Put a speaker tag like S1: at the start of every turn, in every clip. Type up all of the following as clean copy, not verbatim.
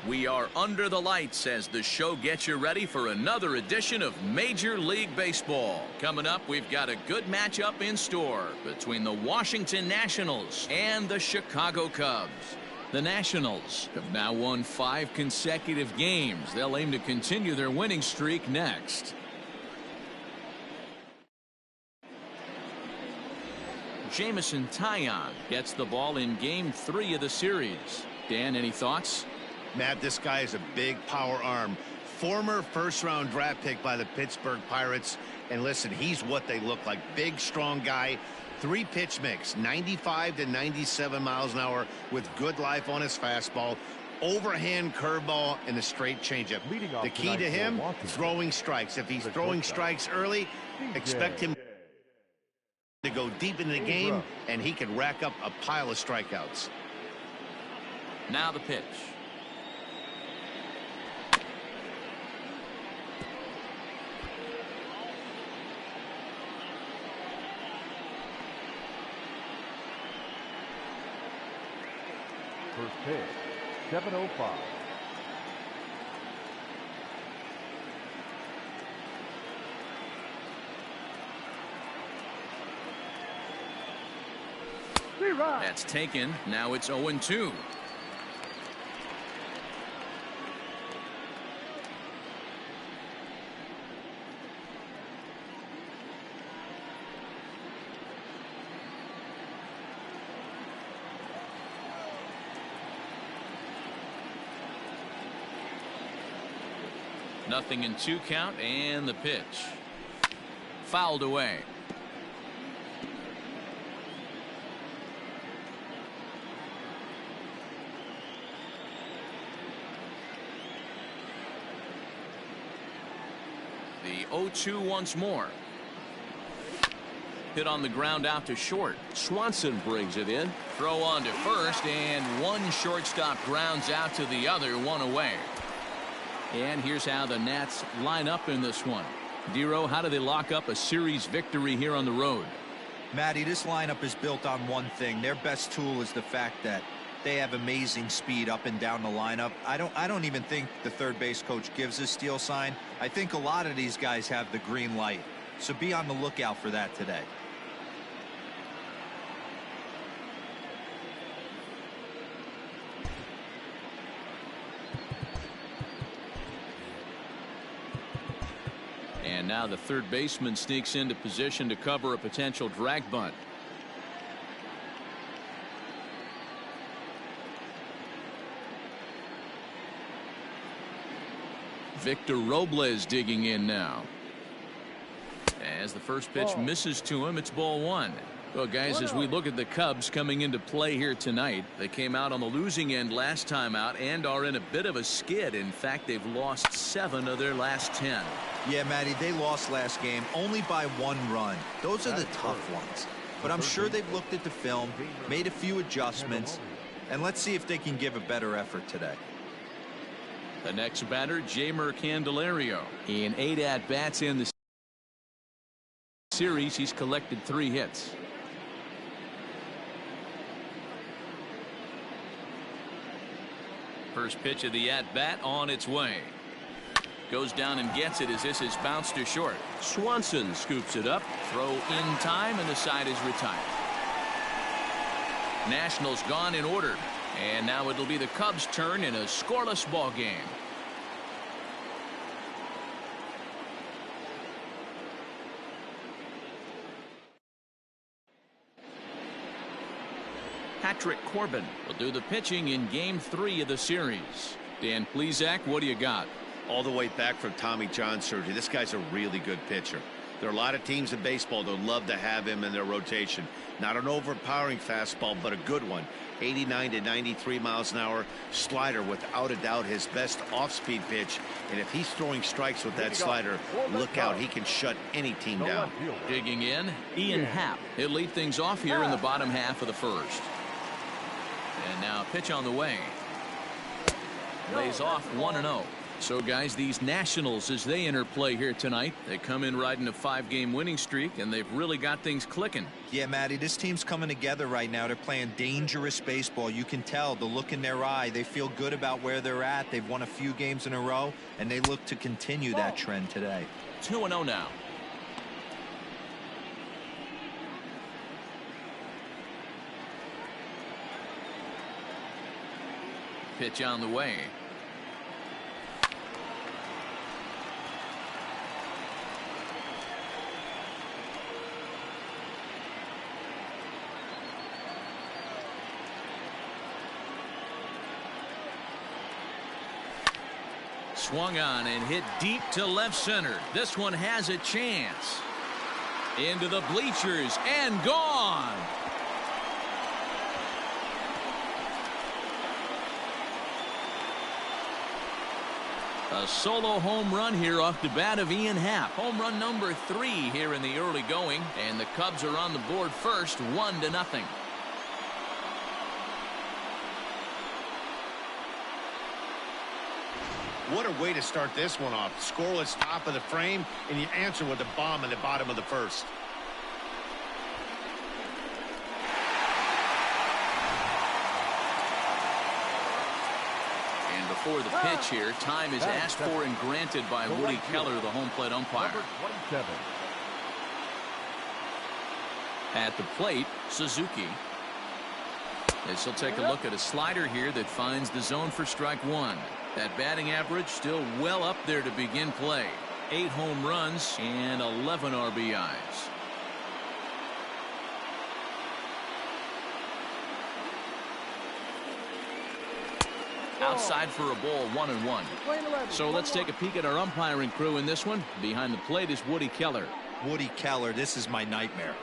S1: We are under the lights as the show gets you ready for another edition of Major League Baseball. Coming up, we've got a good matchup in store between the Washington Nationals and the Chicago Cubs. The Nationals have now won 5 consecutive games. They'll aim to continue their winning streak next. Jamison Taillon gets the ball in Game 3 of the series. Dan, any thoughts?
S2: Matt, this guy is a big power arm. Former first-round draft pick by the Pittsburgh Pirates. And listen, he's what they look like. Big, strong guy. 3-pitch mix, 95 to 97 miles an hour with good life on his fastball. Overhand curveball and a straight changeup. The key to him, throwing strikes. If he's throwing strikes early, expect him to go deep in the game, and he can rack up a pile of strikeouts.
S1: Now the pitch.
S3: First pitch, 7:05.
S1: That's taken. Now it's 0-2. Nothing in 2 count, and the pitch fouled away. The 0-2 once more. Hit on the ground out to short. Swanson brings it in. Throw on to first, and one shortstop grounds out to the other, 1 away. And here's how the Nats line up in this one. Dero, how do they lock up a series victory here on the road?
S4: Matty, this lineup is built on one thing. Their best tool is the fact that they have amazing speed up and down the lineup. I don't even think the third base coach gives a steal sign. I think a lot of these guys have the green light. So be on the lookout for that today.
S1: And now the third baseman sneaks into position to cover a potential drag bunt. Victor Robles digging in now. As the first pitch misses to him, it's ball 1. Well, guys, as we look at the Cubs coming into play here tonight, they came out on the losing end last time out and are in a bit of a skid. In fact, they've lost 7 of their last 10.
S4: Yeah, Matty, they lost last game only by 1 run. Those are the tough ones. But I'm sure they've looked at the film, made a few adjustments, and let's see if they can give a better effort today.
S1: The next batter, Jeimer Candelario. In 8 at-bats in the series, he's collected 3 hits. First pitch of the at-bat on its way. Goes down and gets it as this is bounced to short. Swanson scoops it up. Throw in time, and the side is retired. Nationals gone in order. And now it'll be the Cubs' turn in a scoreless ball game. Patrick Corbin will do the pitching in Game 3 of the series. Dan Plesac, what do you got?
S2: All the way back from Tommy John surgery. This guy's a really good pitcher. There are a lot of teams in baseball that would love to have him in their rotation. Not an overpowering fastball, but a good one. 89 to 93 miles an hour. Slider, without a doubt, his best off-speed pitch. And if he's throwing strikes with that slider, look out. He can shut any team down.
S1: Digging in, Ian Happ. He'll lead things off here in the bottom half of the first. And now a pitch on the way. Lays off 1-0. So, guys, these Nationals, as they interplay here tonight, they come in riding a 5-game winning streak, and they've really got things clicking.
S4: Yeah, Matty, this team's coming together right now. They're playing dangerous baseball. You can tell the look in their eye. They feel good about where they're at. They've won a few games in a row, and they look to continue that trend today.
S1: 2-0 now. Pitch on the way. Swung on and hit deep to left center. This one has a chance. Into the bleachers and gone. A solo home run here off the bat of Ian Happ. Home run number 3 here in the early going, and the Cubs are on the board first, 1-0.
S2: What a way to start this one off. Scoreless top of the frame, and you answer with a bomb in the bottom of the first.
S1: And before the pitch here, time is asked for and granted by Woody Keller, the home plate umpire.
S3: Number 27.
S1: At the plate, Suzuki. As he'll take a look at a slider here that finds the zone for strike 1. That batting average still well up there to begin play. 8 home runs and 11 RBIs. Outside for a ball, 1-1. So let's take a peek at our umpiring crew in this one. Behind the plate is Woody Keller.
S4: Woody Keller, this is my nightmare.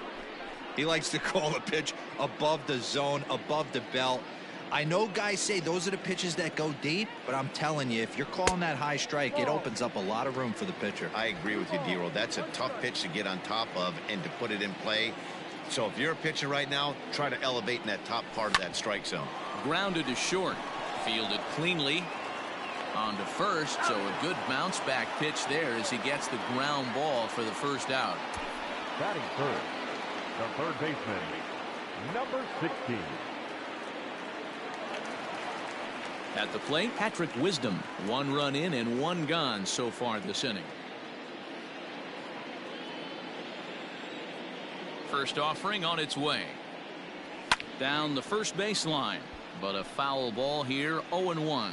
S4: He likes to call the pitch above the zone, above the belt. I know guys say those are the pitches that go deep, but I'm telling you, if you're calling that high strike, it opens up a lot of room for the pitcher.
S2: I agree with you, D-Roll. That's a tough pitch to get on top of and to put it in play. So if you're a pitcher right now, try to elevate in that top part of that strike zone.
S1: Grounded to short. Fielded cleanly. On to first, so a good bounce back pitch there as he gets the ground ball for the first out.
S3: Batting first, the third baseman, number 16.
S1: At the plate, Patrick Wisdom. 1 run in and 1 gone so far this inning. First offering on its way. Down the first baseline, but a foul ball here, 0-1.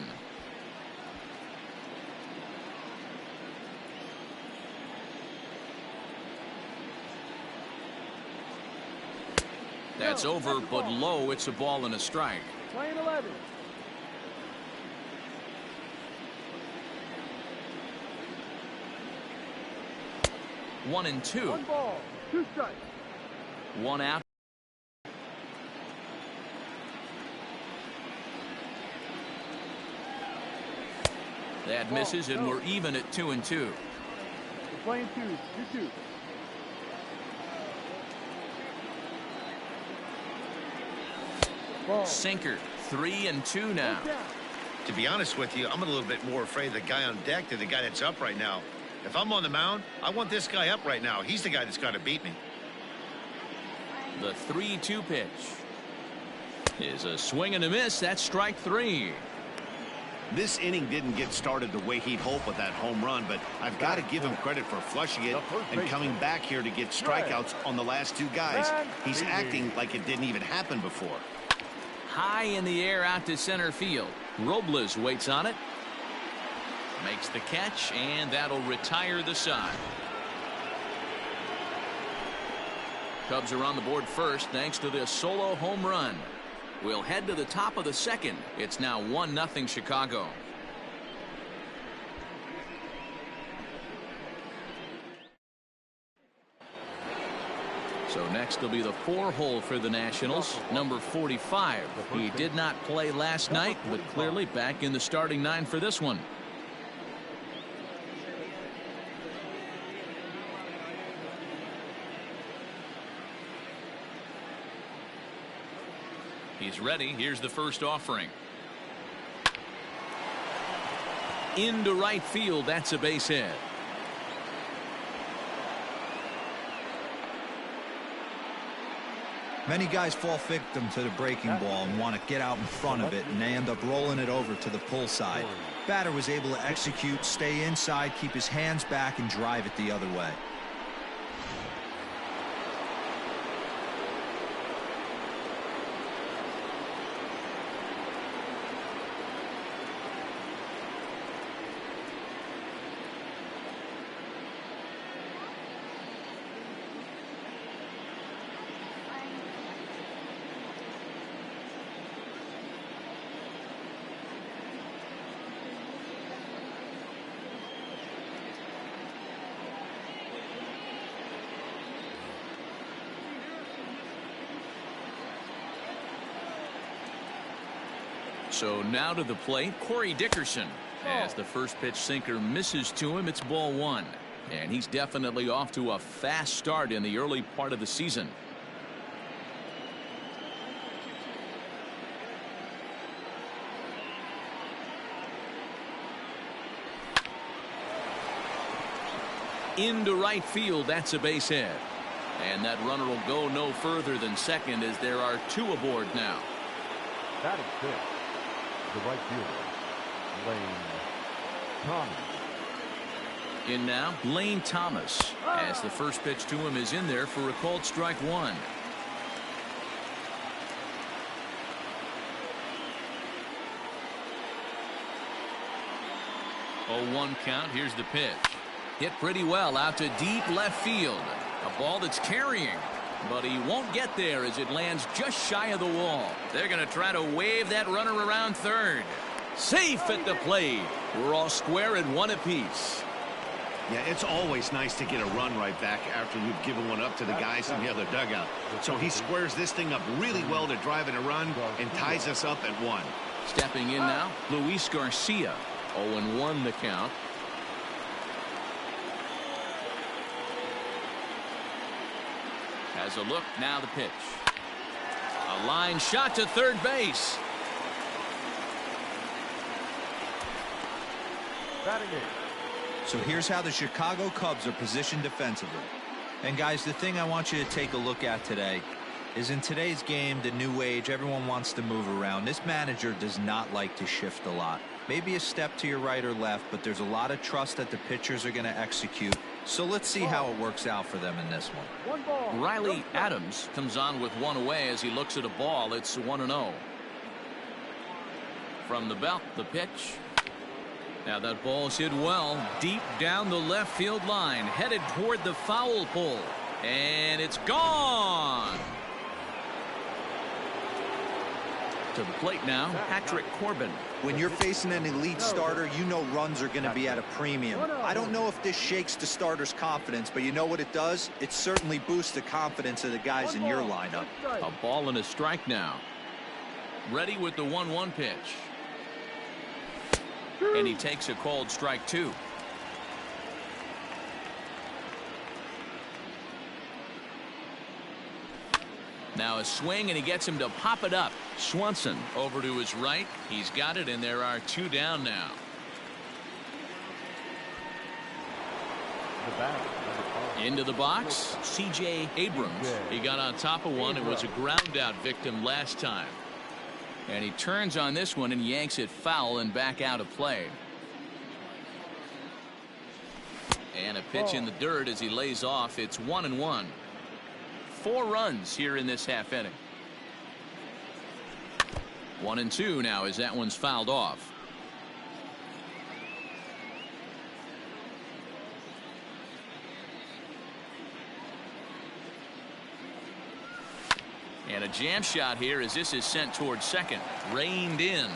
S1: That's over, but low. It's a ball and a strike.
S3: Playing 11.
S1: One and two.
S3: 1 ball, 2 strikes.
S1: 1 out. That misses, and we're even at 2-2.
S3: We're playing 2-2.
S1: Sinker, 3-2 now.
S2: To be honest with you, I'm a little bit more afraid of the guy on deck than the guy that's up right now. If I'm on the mound, I want this guy up right now. He's the guy that's got to beat me.
S1: The 3-2 pitch is a swing and a miss. That's strike 3.
S2: This inning didn't get started the way he'd hoped with that home run, but I've got to give him credit for flushing it and coming back here to get strikeouts on the last 2 guys. He's acting like it didn't even happen before.
S1: High in the air out to center field. Robles waits on it. Makes the catch, and that'll retire the side. Cubs are on the board first thanks to this solo home run. We'll head to the top of the second. It's now 1-0 Chicago. So next will be the 4-hole for the Nationals, number 45. He did not play last night, but clearly back in the starting 9 for this one. He's ready. Here's the first offering. Into right field. That's a base hit.
S4: Many guys fall victim to the breaking ball and want to get out in front of it, and they end up rolling it over to the pull side. Batter was able to execute, stay inside, keep his hands back, and drive it the other way.
S1: So now to the plate, Corey Dickerson. As the first pitch sinker misses to him, it's ball one. And he's definitely off to a fast start in the early part of the season. Into right field. That's a base hit. And that runner will go no further than second as there are two aboard now.
S3: Batting fifth, the right fielder, Lane Thomas.
S1: In now, Lane Thomas, as the first pitch to him is in there for a called strike one. Oh, 1 count. Here's the pitch. Hit pretty well out to deep left field. A ball that's carrying. But he won't get there as it lands just shy of the wall. They're going to try to wave that runner around third. Safe at the plate. We're all square at one apiece.
S2: Yeah, it's always nice to get a run right back after you've given one up to the guys in the other dugout. So he squares this thing up really well to drive in a run and ties us up at one.
S1: Stepping in now, Luis Garcia. 0-1 the count. Has a look, now the pitch. A line shot to third base.
S3: Batting in.
S4: So here's how the Chicago Cubs are positioned defensively. And guys, the thing I want you to take a look at today is in today's game, the new age, everyone wants to move around. This manager does not like to shift a lot. Maybe a step to your right or left, but there's a lot of trust that the pitchers are going to execute. So let's see how it works out for them in this one.
S1: Riley Adams comes on with one away as he looks at a ball. It's 1-0. From the belt, the pitch. Now that ball's hit well deep down the left field line, headed toward the foul pole, and it's gone. To the plate now, Patrick Corbin.
S4: When you're facing an elite starter, you know runs are going to be at a premium. I don't know if this shakes the starter's confidence, but you know what it does? It certainly boosts the confidence of the guys in your lineup.
S1: A ball and a strike now. Ready with the 1-1 pitch. And he takes a called strike two. Now a swing, and he gets him to pop it up. Swanson over to his right. He's got it, and there are two down now. Into the box, C.J. Abrams. He got on top of one. It was a ground out victim last time. And he turns on this one and yanks it foul and back out of play. And a pitch in the dirt as he lays off. It's 1-1. 4 runs here in this half inning. 1-2 now as that one's fouled off. And a jam shot here as this is sent towards second. Reined in.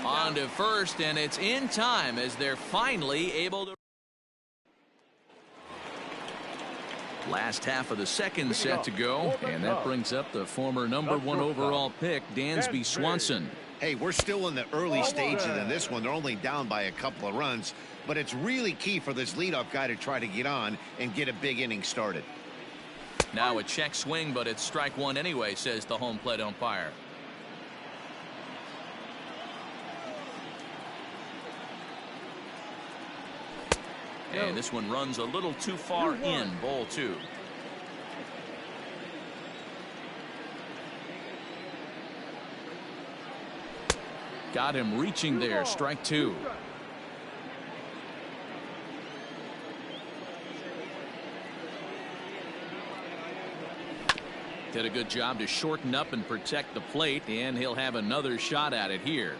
S1: On to first, and it's in time as they're finally able to. Last half of the second set to go, and that brings up the former #1 overall pick, Dansby Swanson.
S2: Hey, we're still in the early stages of this one. They're only down by a couple of runs, but it's really key for this leadoff guy to try to get on and get a big inning started.
S1: Now a check swing, but it's strike one anyway, says the home plate umpire. And this one runs a little too far in, ball 2. Got him reaching there, strike 2. Did a good job to shorten up and protect the plate, and he'll have another shot at it here.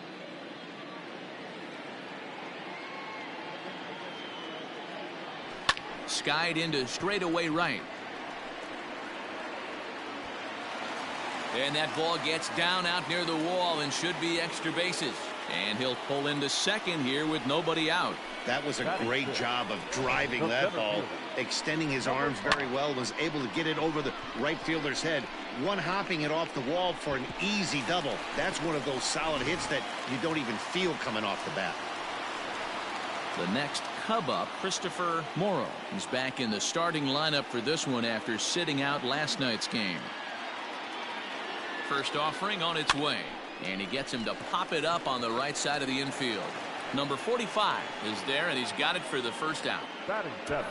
S1: Skied into straightaway right. And that ball gets down out near the wall and should be extra bases. And he'll pull into second here with nobody out.
S2: That was a great job of driving that ball, extending his arms very well, was able to get it over the right fielder's head, one-hopping it off the wall for an easy double. That's one of those solid hits that you don't even feel coming off the bat.
S1: The next Cub up, Christopher Morrow. He's back in the starting lineup for this one after sitting out last night's game. First offering on its way, and he gets him to pop it up on the right side of the infield. Number 45 is there, and he's got it for the first out.
S3: Batting 7,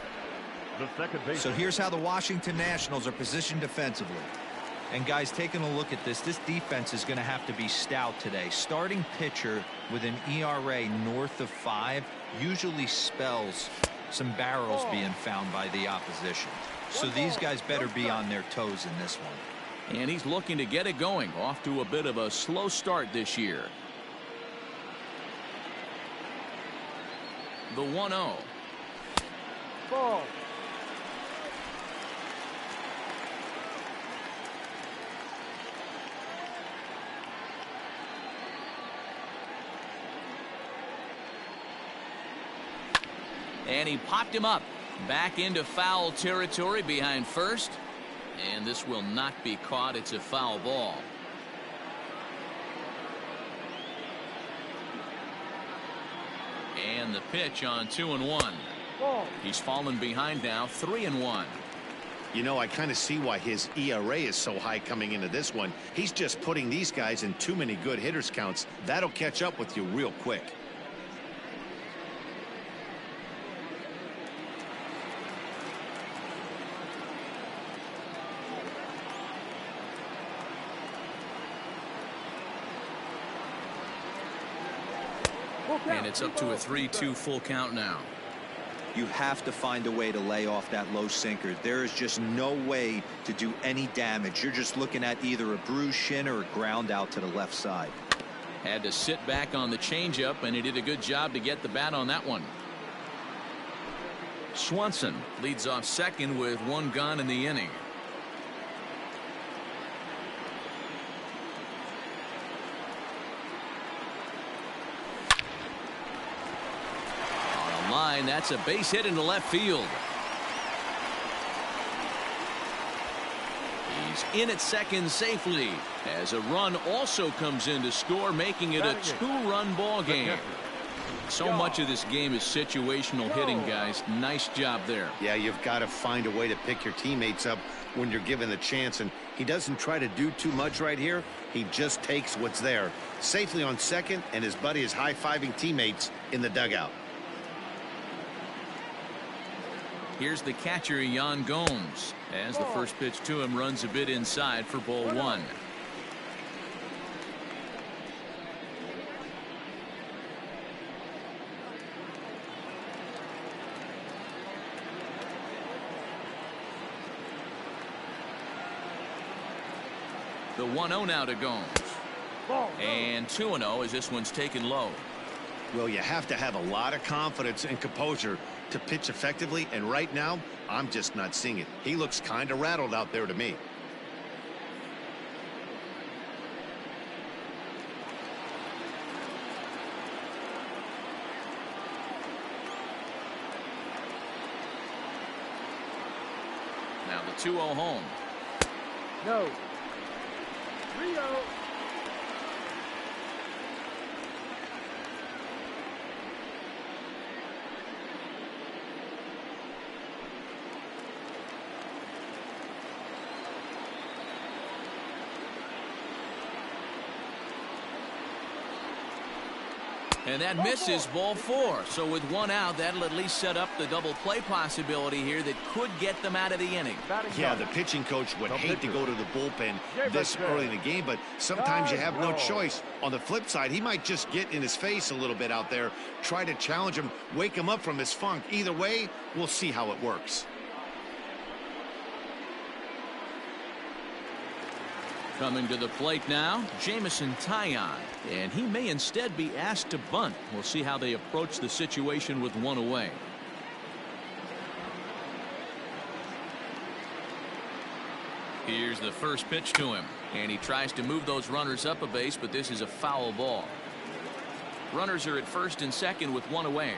S3: the second base.
S4: So here's how the Washington Nationals are positioned defensively. And guys, taking a look at this defense is going to have to be stout today. Starting pitcher with an ERA north of 5 usually spells some barrels being found by the opposition. So these guys better be on their toes in this one.
S1: And he's looking to get it going, off to a bit of a slow start this year. The 1-0.
S3: Ball.
S1: And he popped him up back into foul territory behind first. And this will not be caught. It's a foul ball. And the pitch on 2-1. He's fallen behind now, 3-1.
S2: You know, I kind of see why his ERA is so high coming into this one. He's just putting these guys in too many good hitters counts. That'll catch up with you real quick.
S1: And it's up to a 3-2 full count now.
S4: You have to find a way to lay off that low sinker. There is just no way to do any damage. You're just looking at either a bruised shin or a ground out to the left side.
S1: Had to sit back on the changeup, and he did a good job to get the bat on that one. Swanson leads off second with 1 gone in the inning. Line, that's a base hit into left field. He's in at second safely as a run also comes in to score, making it a 2-run ball game. So much of this game is situational hitting, guys. Nice job there.
S2: Yeah, you've got to find a way to pick your teammates up when you're given the chance, and he doesn't try to do too much right here. He just takes what's there. Safely on second, and his buddy is high-fiving teammates in the dugout.
S1: Here's the catcher, Yan Gomes, as the first pitch to him runs a bit inside for ball 1. The 1-0 now to Gomes. And 2-0 as this one's taken low.
S2: Well, you have to have a lot of confidence and composure to pitch effectively, and right now I'm just not seeing it. He looks kind of rattled out there to me.
S1: Now the 2-0 home.
S3: No. 3-0.
S1: And that misses ball 4. So with one out, that'll at least set up the double play possibility here that could get them out of the inning.
S2: Yeah, the pitching coach would hate to go to the bullpen this early in the game, but sometimes you have no choice. On the flip side, he might just get in his face a little bit out there, try to challenge him, wake him up from his funk. Either way, we'll see how it works.
S1: Coming to the plate now, Taillon, and he may instead be asked to bunt. We'll see how they approach the situation with one away. Here's the first pitch to him, and he tries to move those runners up a base, but this is a foul ball. Runners are at first and second with one away.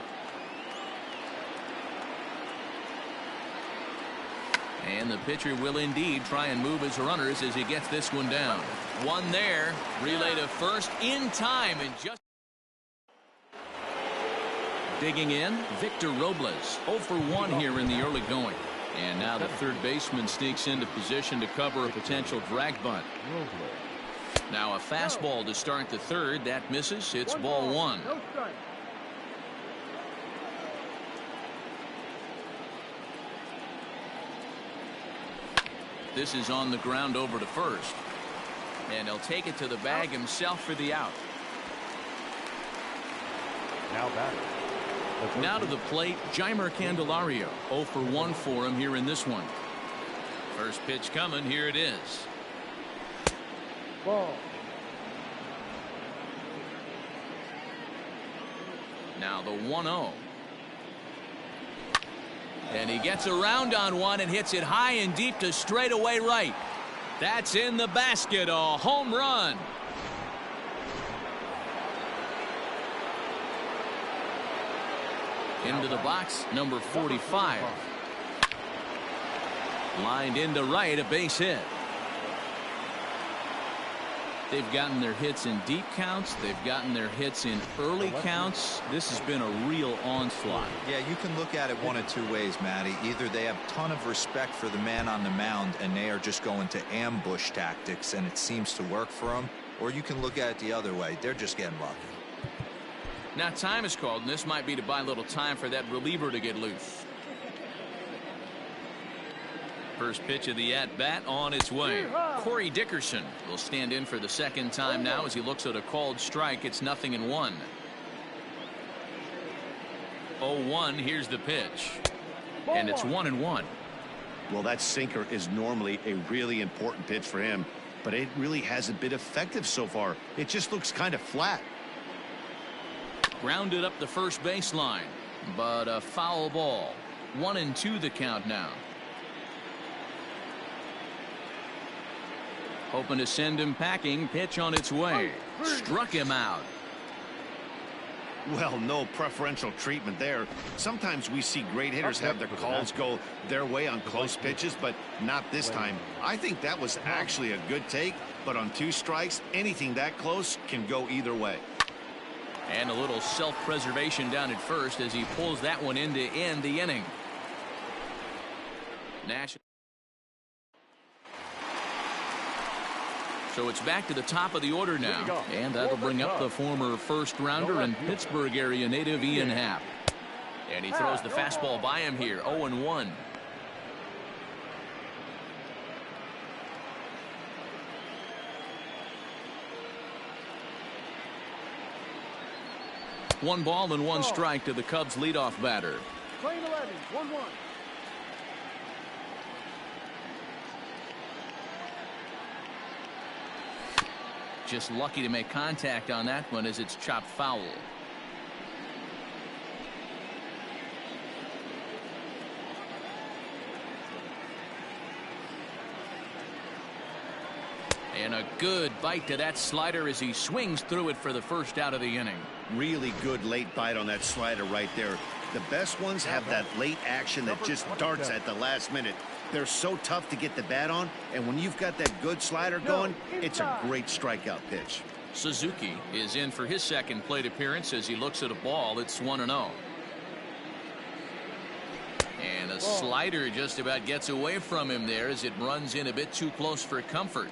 S1: And the pitcher will indeed try and move his runners as he gets this one down. One there. Relay to first in time. And just digging in, Victor Robles. 0 for 1 here in the early going. And now the third baseman sneaks into position to cover a potential drag bunt. Now a fastball to start the third. That misses. It's ball 1. This is on the ground over to first. And he'll take it to the bag himself for the out. Now to the plate, Jeimer Candelario. 0 for 1 for him here in this one. First pitch coming. Here it is.
S3: Ball.
S1: Now the 1-0. And he gets around on one and hits it high and deep to straightaway right. That's in the basket. A home run. Into the box, number 45. Lined into right, a base hit. They've gotten their hits in deep counts. They've gotten their hits in early counts. This has been a real onslaught.
S4: Yeah, you can look at it one of two ways, Matty. Either they have a ton of respect for the man on the mound and they are just going to ambush tactics and it seems to work for them, or you can look at it the other way. They're just getting lucky.
S1: Now time is called, and this might be to buy a little time for that reliever to get loose. First pitch of the at-bat on its way. Corey Dickerson will stand in for the second time now as he looks at a called strike. It's 0-1. 0-1. Here's the pitch. And it's 1-1.
S2: Well, that sinker is normally a really important pitch for him, but it really hasn't been effective so far. It just looks kind of flat.
S1: Grounded up the first baseline, but a foul ball. 1-2 the count now. Hoping to send him packing. Pitch on its way. Struck him out.
S2: Well, no preferential treatment there. Sometimes we see great hitters have their calls go their way on close pitches, but not this time. I think that was actually a good take, but on 2 strikes, anything that close can go either way.
S1: And a little self-preservation down at first as he pulls that one in to end the inning. So it's back to the top of the order now, and that'll bring up the former first-rounder and Pittsburgh area native Ian Happ. And he throws the fastball by him here. 0-1. One ball and 1 strike to the Cubs leadoff batter.
S3: Playing 11, 1-1.
S1: Just lucky to make contact on that one as it's chopped foul. And a good bite to that slider as he swings through it for the first out of the inning.
S2: Really good late bite on that slider right there. The best ones have that late action that just darts at the last minute. They're so tough to get the bat on, and when you've got that good slider going, it's a great strikeout pitch.
S1: Suzuki is in for his second plate appearance as he looks at a ball. It's 1-0. And a slider just about gets away from him there as it runs in a bit too close for comfort.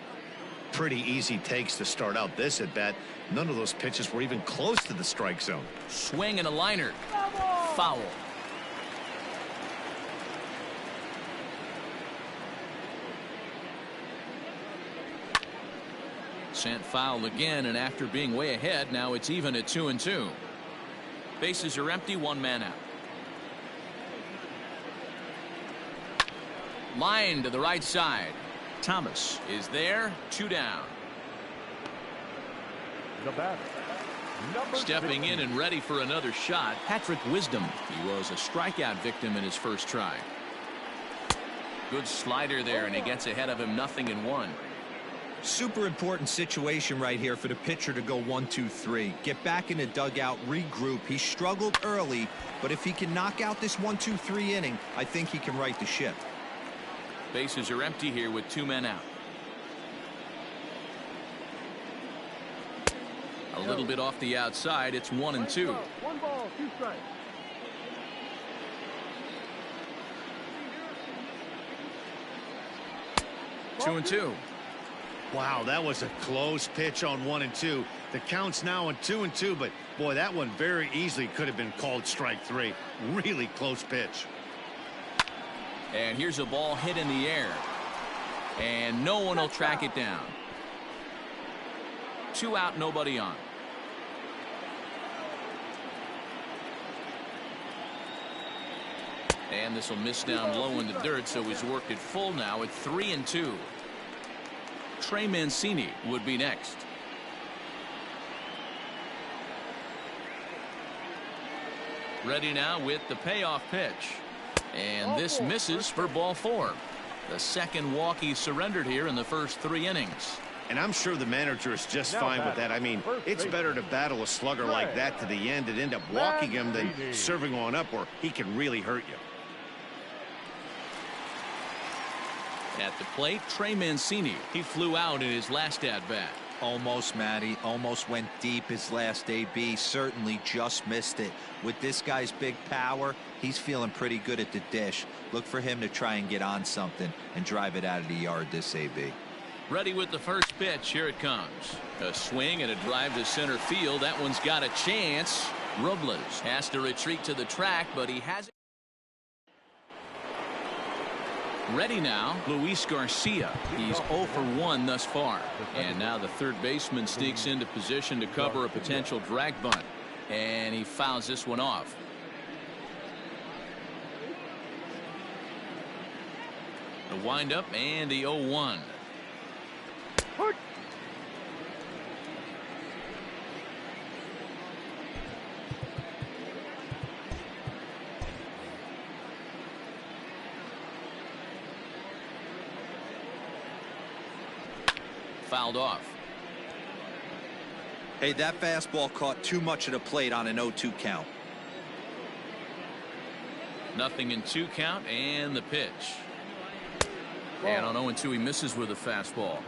S2: pretty easy takes to start out this at bat. None of those pitches were even close to the strike zone.
S1: Swing and a liner. Foul. Sent foul again, and after being way ahead, now it's even at 2-2. Bases are empty, one man out. Line to the right side. Thomas is there, 2 down.
S3: The batter,
S1: Stepping in and ready for another shot, Patrick Wisdom. He was a strikeout victim in his first try. Good slider there, and he gets ahead of him, 0-1.
S4: Super important situation right here for the pitcher to go 1-2-3. Get back in the dugout, regroup. He struggled early, but if he can knock out this 1-2-3 inning, I think he can right the ship.
S1: Bases are empty here with 2 men out. A little bit off the outside. It's 1-2.
S3: 1 ball, 2 strikes.
S1: Two and two.
S2: Wow, that was a close pitch on 1-2. The count's now on 2-2, but boy, that one very easily could have been called strike 3. Really close pitch.
S1: And here's a ball hit in the air. And no one will track it down. 2 out, nobody on. And this will miss down low in the dirt, so he's worked it full now at 3-2. Trey Mancini would be next. Ready now with the payoff pitch. And this misses for ball 4. The second walk he surrendered here in the first 3 innings.
S2: And I'm sure the manager is just fine with that. I mean, it's better to battle a slugger like that to the end and end up walking him than serving on up where he can really hurt you.
S1: At the plate, Trey Mancini. He flew out in his last at-bat.
S4: Almost, Matty. Almost went deep his last AB. Certainly just missed it. With this guy's big power, he's feeling pretty good at the dish. Look for him to try and get on something and drive it out of the yard this AB.
S1: Ready with the first pitch. Here it comes. A swing and a drive to center field. That one's got a chance. Robles has to retreat to the track, but he has it. Ready now, Luis Garcia. He's 0 for 1 thus far. And now the third baseman sneaks into position to cover a potential drag bunt. And he fouls this one off. The windup and the 0-1. Fouled off.
S4: Hey, that fastball caught too much of the plate on an 0-2 count.
S1: 0-2 count and the pitch. And on 0-2 he misses with a fastball.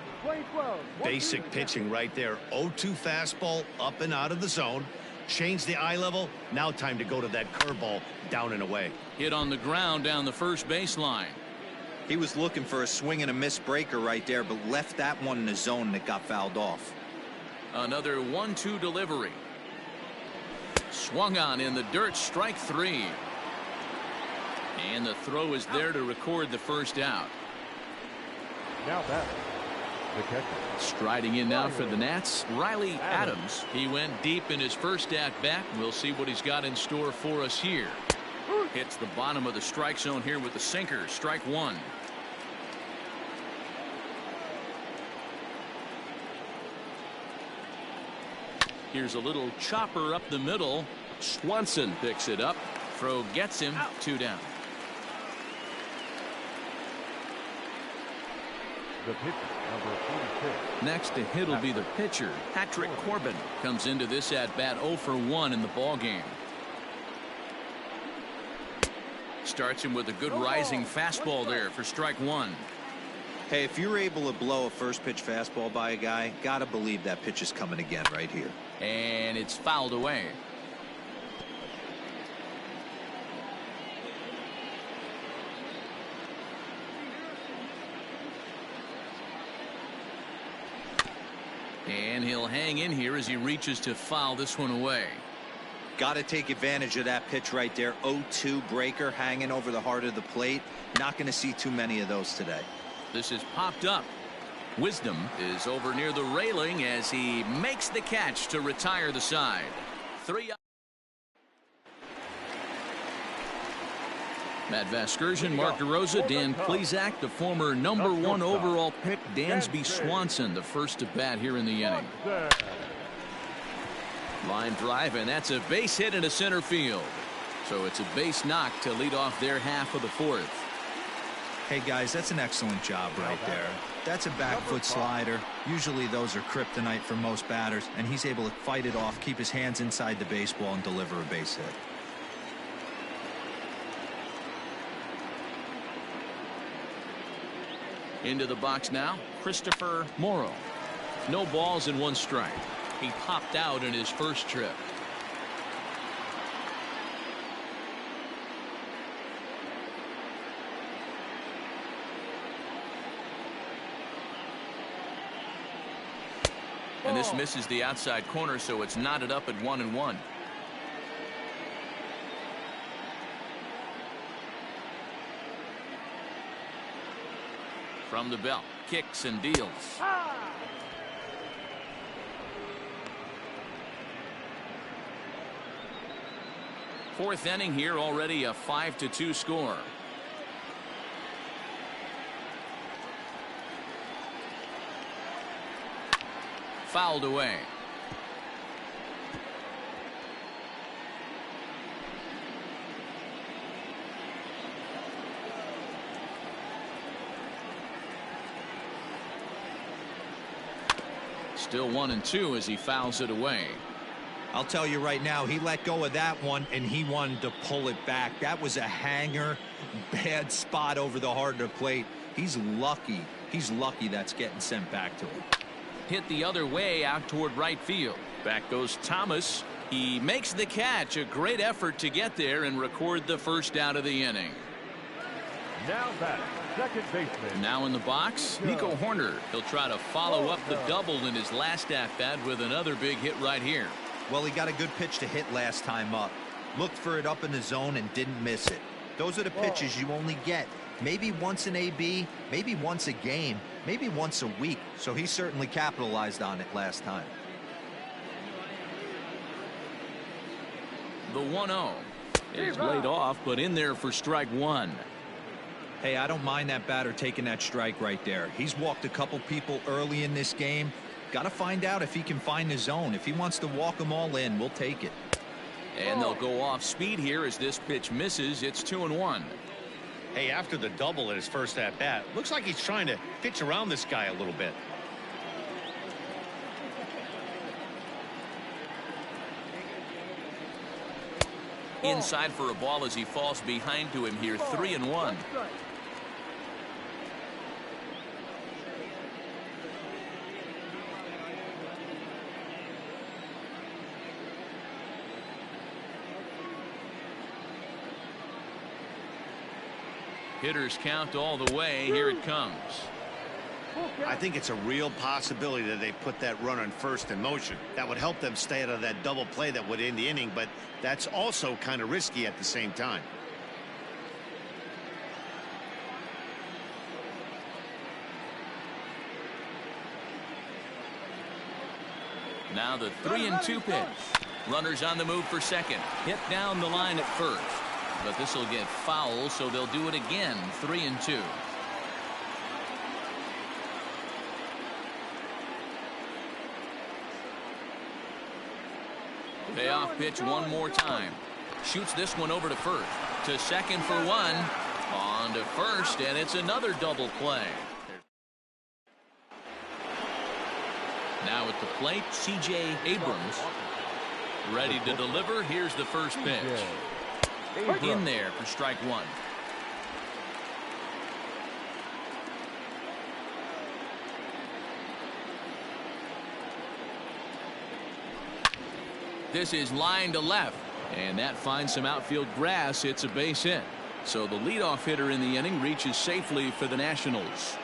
S2: Basic pitching right there. 0-2 fastball up and out of the zone. Change the eye level. Now time to go to that curveball down and away.
S1: Hit on the ground down the first baseline.
S4: He was looking for a swing and a miss breaker right there, but left that one in the zone that got fouled off.
S1: Another 1-2 delivery. Swung on in the dirt, strike 3. And the throw is there to record the first out.
S3: Now batter, the catcher.
S1: Striding in now for the Nats, Riley Adams. He went deep in his first at-bat. We'll see what he's got in store for us here. Hits the bottom of the strike zone here with the sinker. Strike 1. Here's a little chopper up the middle. Swanson picks it up. Throw gets him. 2 down.
S3: The pitcher, number 46.
S1: Next to hit will be the pitcher. Patrick Corbin comes into this at bat 0 for 1 in the ball game. Starts him with a good rising fastball there for strike 1.
S4: Hey, if you're able to blow a first pitch fastball by a guy, gotta believe that pitch is coming again right here.
S1: And it's fouled away. And he'll hang in here as he reaches to foul this one away.
S4: Got to take advantage of that pitch right there. 0-2 breaker hanging over the heart of the plate. Not going to see too many of those today.
S1: This is popped up. Wisdom is over near the railing as he makes the catch to retire the side. 3 up. Matt Vasgersian, Mark DeRosa, Dan Plesac, the former #1 overall pick, Dansby Swanson, the first to bat here in the inning. Line drive, and that's a base hit into center field. So it's a base knock to lead off their half of the fourth.
S4: Hey guys, that's an excellent job right there. That's a back foot slider. Usually those are kryptonite for most batters, and he's able to fight it off, keep his hands inside the baseball, and deliver a base hit.
S1: Into the box now, Christopher Morrow. No balls and 1 strike. He popped out in his first trip. And this misses the outside corner, so it's knotted up at 1-1. From the belt, kicks and deals. Fourth inning here, already a 5-2 score. Fouled away. Still 1-2 as he fouls it away.
S4: I'll tell you right now, he let go of that one and he wanted to pull it back. That was a hanger, bad spot over the heart of the plate. He's lucky. He's lucky that's getting sent back to him.
S1: Hit the other way out toward right field. Back goes Thomas. He makes the catch. A great effort to get there and record the first out of the inning.
S3: Now back, second baseman.
S1: Now in the box, Nico Horner. He'll try to follow up the double in his last at-bat with another big hit right here.
S4: Well, he got a good pitch to hit last time up. Looked for it up in the zone and didn't miss it. Those are the pitches you only get maybe once in AB, maybe once a game, maybe once a week. So he certainly capitalized on it last time.
S1: The 1-0 is laid off, but in there for strike 1.
S4: Hey, I don't mind that batter taking that strike right there. He's walked a couple people early in this game. Got to find out if he can find the zone. If he wants to walk them all in, we'll take it.
S1: And they'll go off speed here as this pitch misses. It's 2-1.
S2: Hey, after the double at his first at bat, looks like he's trying to pitch around this guy a little bit.
S1: Inside for a ball as he falls behind to him here. 3-1. Hitters count all the way. Here it comes.
S2: I think it's a real possibility that they put that run on first in motion. That would help them stay out of that double play that would end the inning, but that's also kind of risky at the same time.
S1: Now the 3-2 pitch. Runners on the move for second. Hit down the line at first. But this will get foul, so they'll do it again. 3-2. Payoff pitch one more time. Shoots this one over to first. To second for one. On to first, and it's another double play. Now at the plate, C.J. Abrams. Ready to deliver. Here's the first pitch. In there for strike 1. This is line to left, and that finds some outfield grass. It's a base hit. So the leadoff hitter in the inning reaches safely for the Nationals.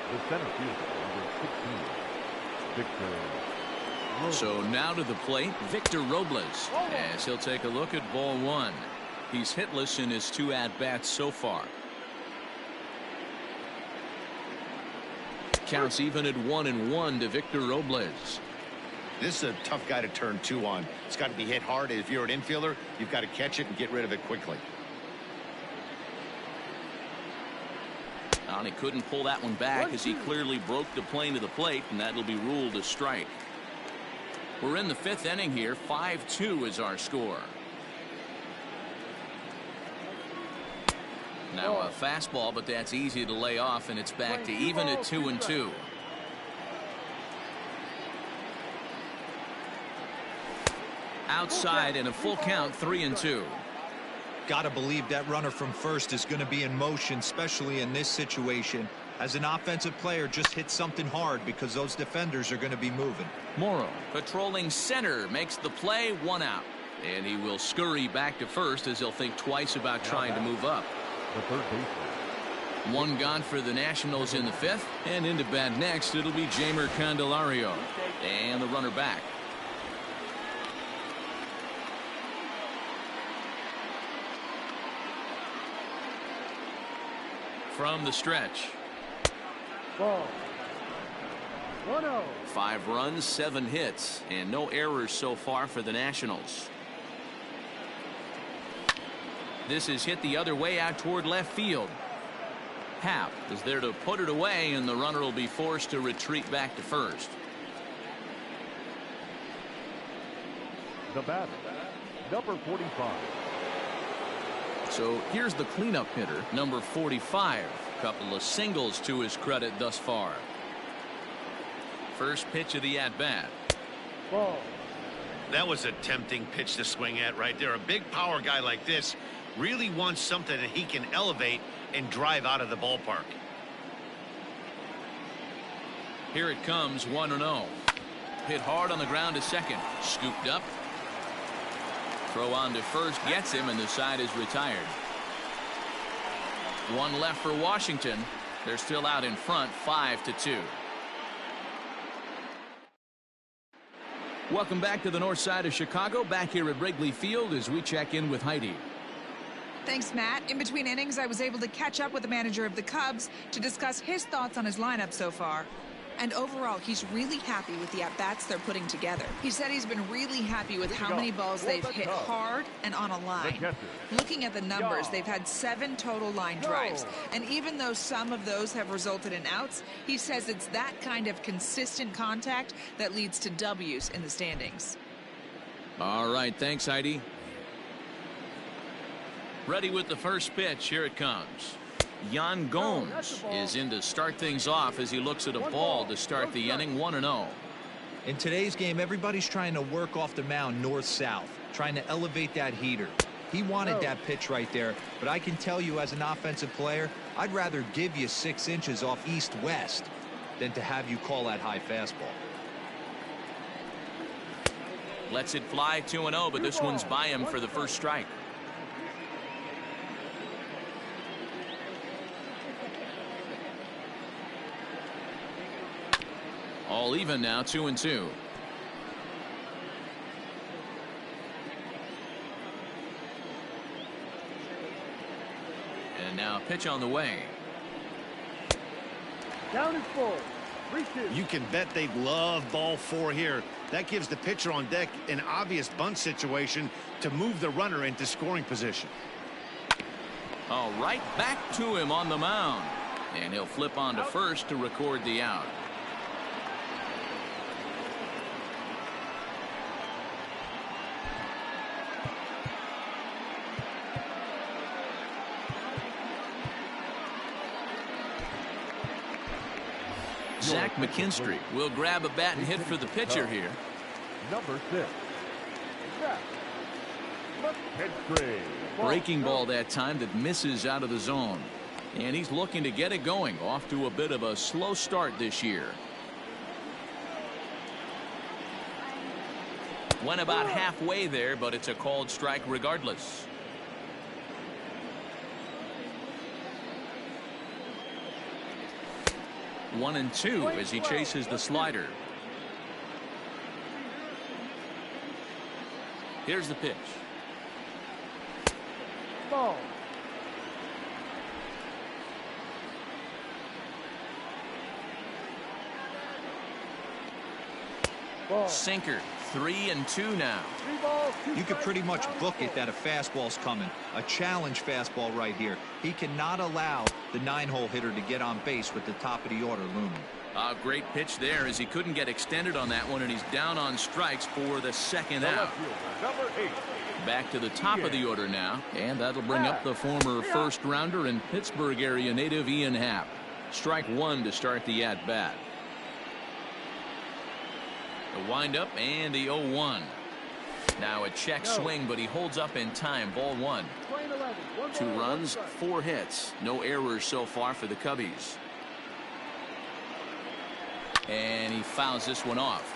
S3: The center fielder, number 16, Victor.
S1: So now to the plate, Victor Robles, as he'll take a look at ball one. He's hitless in his 2 at-bats so far. Counts even at 1-1 to Victor Robles.
S2: This is a tough guy to turn 2 on. It's got to be hit hard. If you're an infielder, you've got to catch it and get rid of it quickly.
S1: And he couldn't pull that one back as he clearly broke the plane to the plate, and that'll be ruled a strike. We're in the 5th inning here. 5-2 is our score. Now a fastball, but that's easy to lay off, and it's back to even at 2-2. Outside and a full count, 3-2.
S4: Gotta believe that runner from first is going to be in motion, especially in this situation. As an offensive player, just hit something hard because those defenders are going to be moving.
S1: Morrow patrolling center makes the play, 1 out. And he will scurry back to first as he'll think twice about trying to move up.
S3: The third baseman.
S1: 1 gone for the Nationals in the 5th, and into bat next it'll be Jeimer Candelario. And the runner back. From the stretch.
S3: Ball. 1-0.
S1: 5 runs, 7 hits, and no errors so far for the Nationals. This is hit the other way out toward left field. Happ is there to put it away, and the runner will be forced to retreat back to first.
S3: The batter, number 45.
S1: So here's the cleanup hitter, number 45. Couple of singles to his credit thus far. First pitch of the at-bat.
S3: Ball.
S2: That was a tempting pitch to swing at right there. A big power guy like this really wants something that he can elevate and drive out of the ballpark.
S1: Here it comes, 1-0. Hit hard on the ground to second. Scooped up. Throw on to first, gets him, and the side is retired. 1 left for Washington. They're still out in front, 5-2. Welcome back to the north side of Chicago, back here at Wrigley Field as we check in with Heidi.
S5: Thanks, Matt. In between innings, I was able to catch up with the manager of the Cubs to discuss his thoughts on his lineup so far. And overall, he's really happy with the at-bats they're putting together. He said he's been really happy with how many balls they've hit hard and on a line. Looking at the numbers, they've had 7 total line drives. And even though some of those have resulted in outs, he says it's that kind of consistent contact that leads to W's in the standings.
S1: All right, thanks, Heidi. Ready with the first pitch. Here it comes. Yan Gomes is in to start things off as he looks at a ball to start the inning. 1-0.
S4: In today's game, everybody's trying to work off the mound north-south, trying to elevate that heater. He wanted that pitch right there, but I can tell you as an offensive player, I'd rather give you 6 inches off east-west than to have you call that high fastball.
S1: Lets it fly, 2-0, but this one's by him for the first strike. All even now, 2-2. And now pitch on the way.
S3: Down is full. 3-2.
S2: You can bet they love ball 4 here. That gives the pitcher on deck an obvious bunt situation to move the runner into scoring position.
S1: All right, back to him on the mound. And he'll flip on to first to record the out. Zach McKinstry will grab a bat and hit for the pitcher here.
S3: Number 6. Zach McKinstry.
S1: Breaking ball that time that misses out of the zone. And he's looking to get it going. Off to a bit of a slow start this year. Went about halfway there, but it's a called strike regardless. 1-2 as he chases the slider. Here's the pitch.
S3: Ball.
S1: Sinker. 3-2 now.
S4: You could pretty much book it that a fastball's coming. A challenge fastball right here. He cannot allow the 9-hole hitter to get on base with the top of the order looming.
S1: A great pitch there as he couldn't get extended on that one, and he's down on strikes for the second out.
S3: Number 8.
S1: Back to the top of the order now, and that'll bring up the former first rounder and Pittsburgh area native Ian Happ. Strike one to start the at bat. The windup and the 0-1. Now a check swing, but he holds up in time. Ball one. 2 runs, 4 hits. No errors so far for the Cubbies. And he fouls this one off.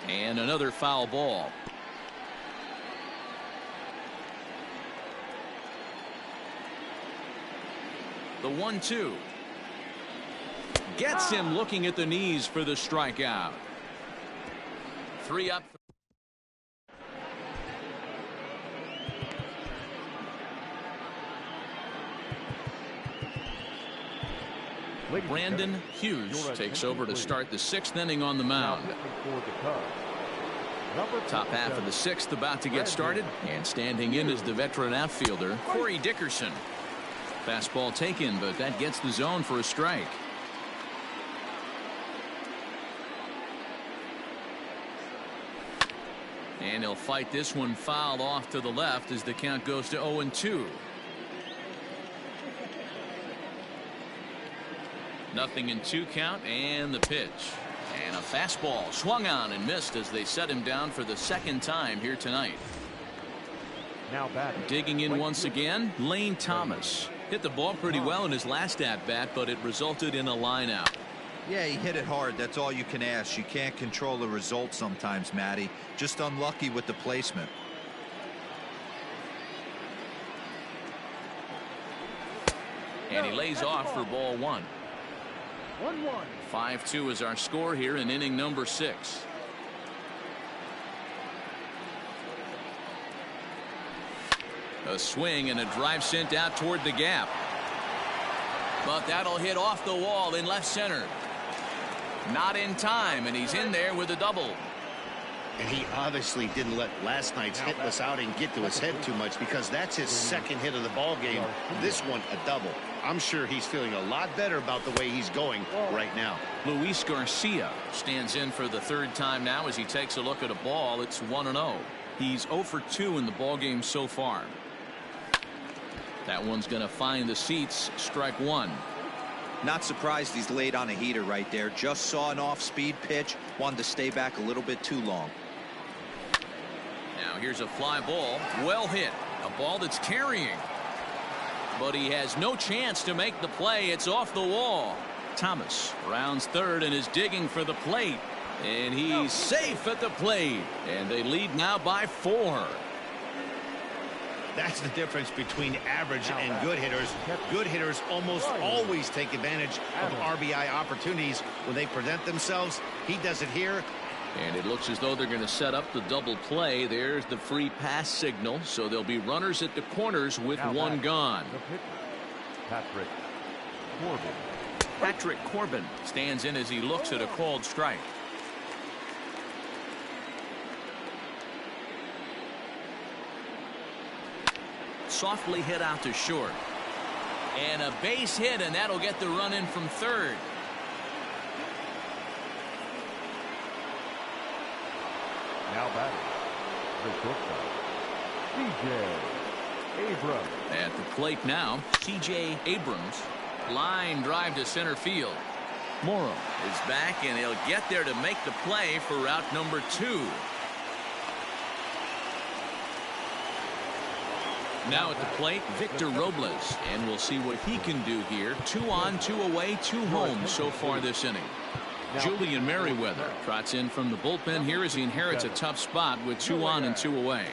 S1: And another foul ball. The 1-2. Gets him looking at the knees for the strikeout. 3 up. Brandon Hughes takes over to start the 6th inning on the mound. Top half of the 6th about to get started, and standing in is the veteran outfielder Corey Dickerson. Fastball taken, but that gets the zone for a strike. And he'll fight this one foul off to the left as the count goes to 0-2. Nothing in 2 count, and the pitch. And a fastball swung on and missed as they set him down for the 2nd time here tonight.
S3: Now batting.
S1: Digging in once again, Lane Thomas. Hit the ball pretty well in his last at-bat, but it resulted in a line-out.
S4: Yeah, he hit it hard. That's all you can ask. You can't control the result sometimes, Matty. Just unlucky with the placement.
S1: And he lays off for ball one.
S3: 1-1.
S1: 5-2 is our score here in inning number 6. A swing and a drive sent out toward the gap. But that'll hit off the wall in left center. Not in time, and he's in there with a double.
S2: And he obviously didn't let last night's hitless outing get to his head too much, because that's his 2nd hit of the ball game. This one a double. I'm sure he's feeling a lot better about the way he's going right now.
S1: Luis Garcia stands in for the 3rd time now as he takes a look at a ball. It's 1-0. He's 0 for 2 in the ball game so far. That one's going to find the seats. Strike one.
S4: Not surprised he's laid on a heater right there. Just saw an off-speed pitch. Wanted to stay back a little bit too long.
S1: Now here's a fly ball. Well hit. A ball that's carrying. But he has no chance to make the play. It's off the wall. Thomas rounds 3rd and is digging for the plate. And he's safe at the plate. And they lead now by 4.
S2: That's the difference between average and good hitters. Good hitters almost always take advantage of RBI opportunities when they present themselves. He does it here.
S1: And it looks as though they're going to set up the double play. There's the free pass signal. So there'll be runners at the corners with one gone.
S3: Patrick Corbin.
S1: Patrick Corbin stands in as he looks at a called strike. Softly hit out to short. And a base hit, and that'll get the run in from 3rd.
S3: Now batting. The shortstop, C.J. Abrams.
S1: At the plate now, C.J. Abrams. Line drive to center field. Morrow is back, and he'll get there to make the play for route number 2. Now at the plate, Victor Robles, and we'll see what he can do here. 2 on, 2 away, 2 home so far this inning. Julian Merriweather trots in from the bullpen here as he inherits a tough spot with 2 on and 2 away.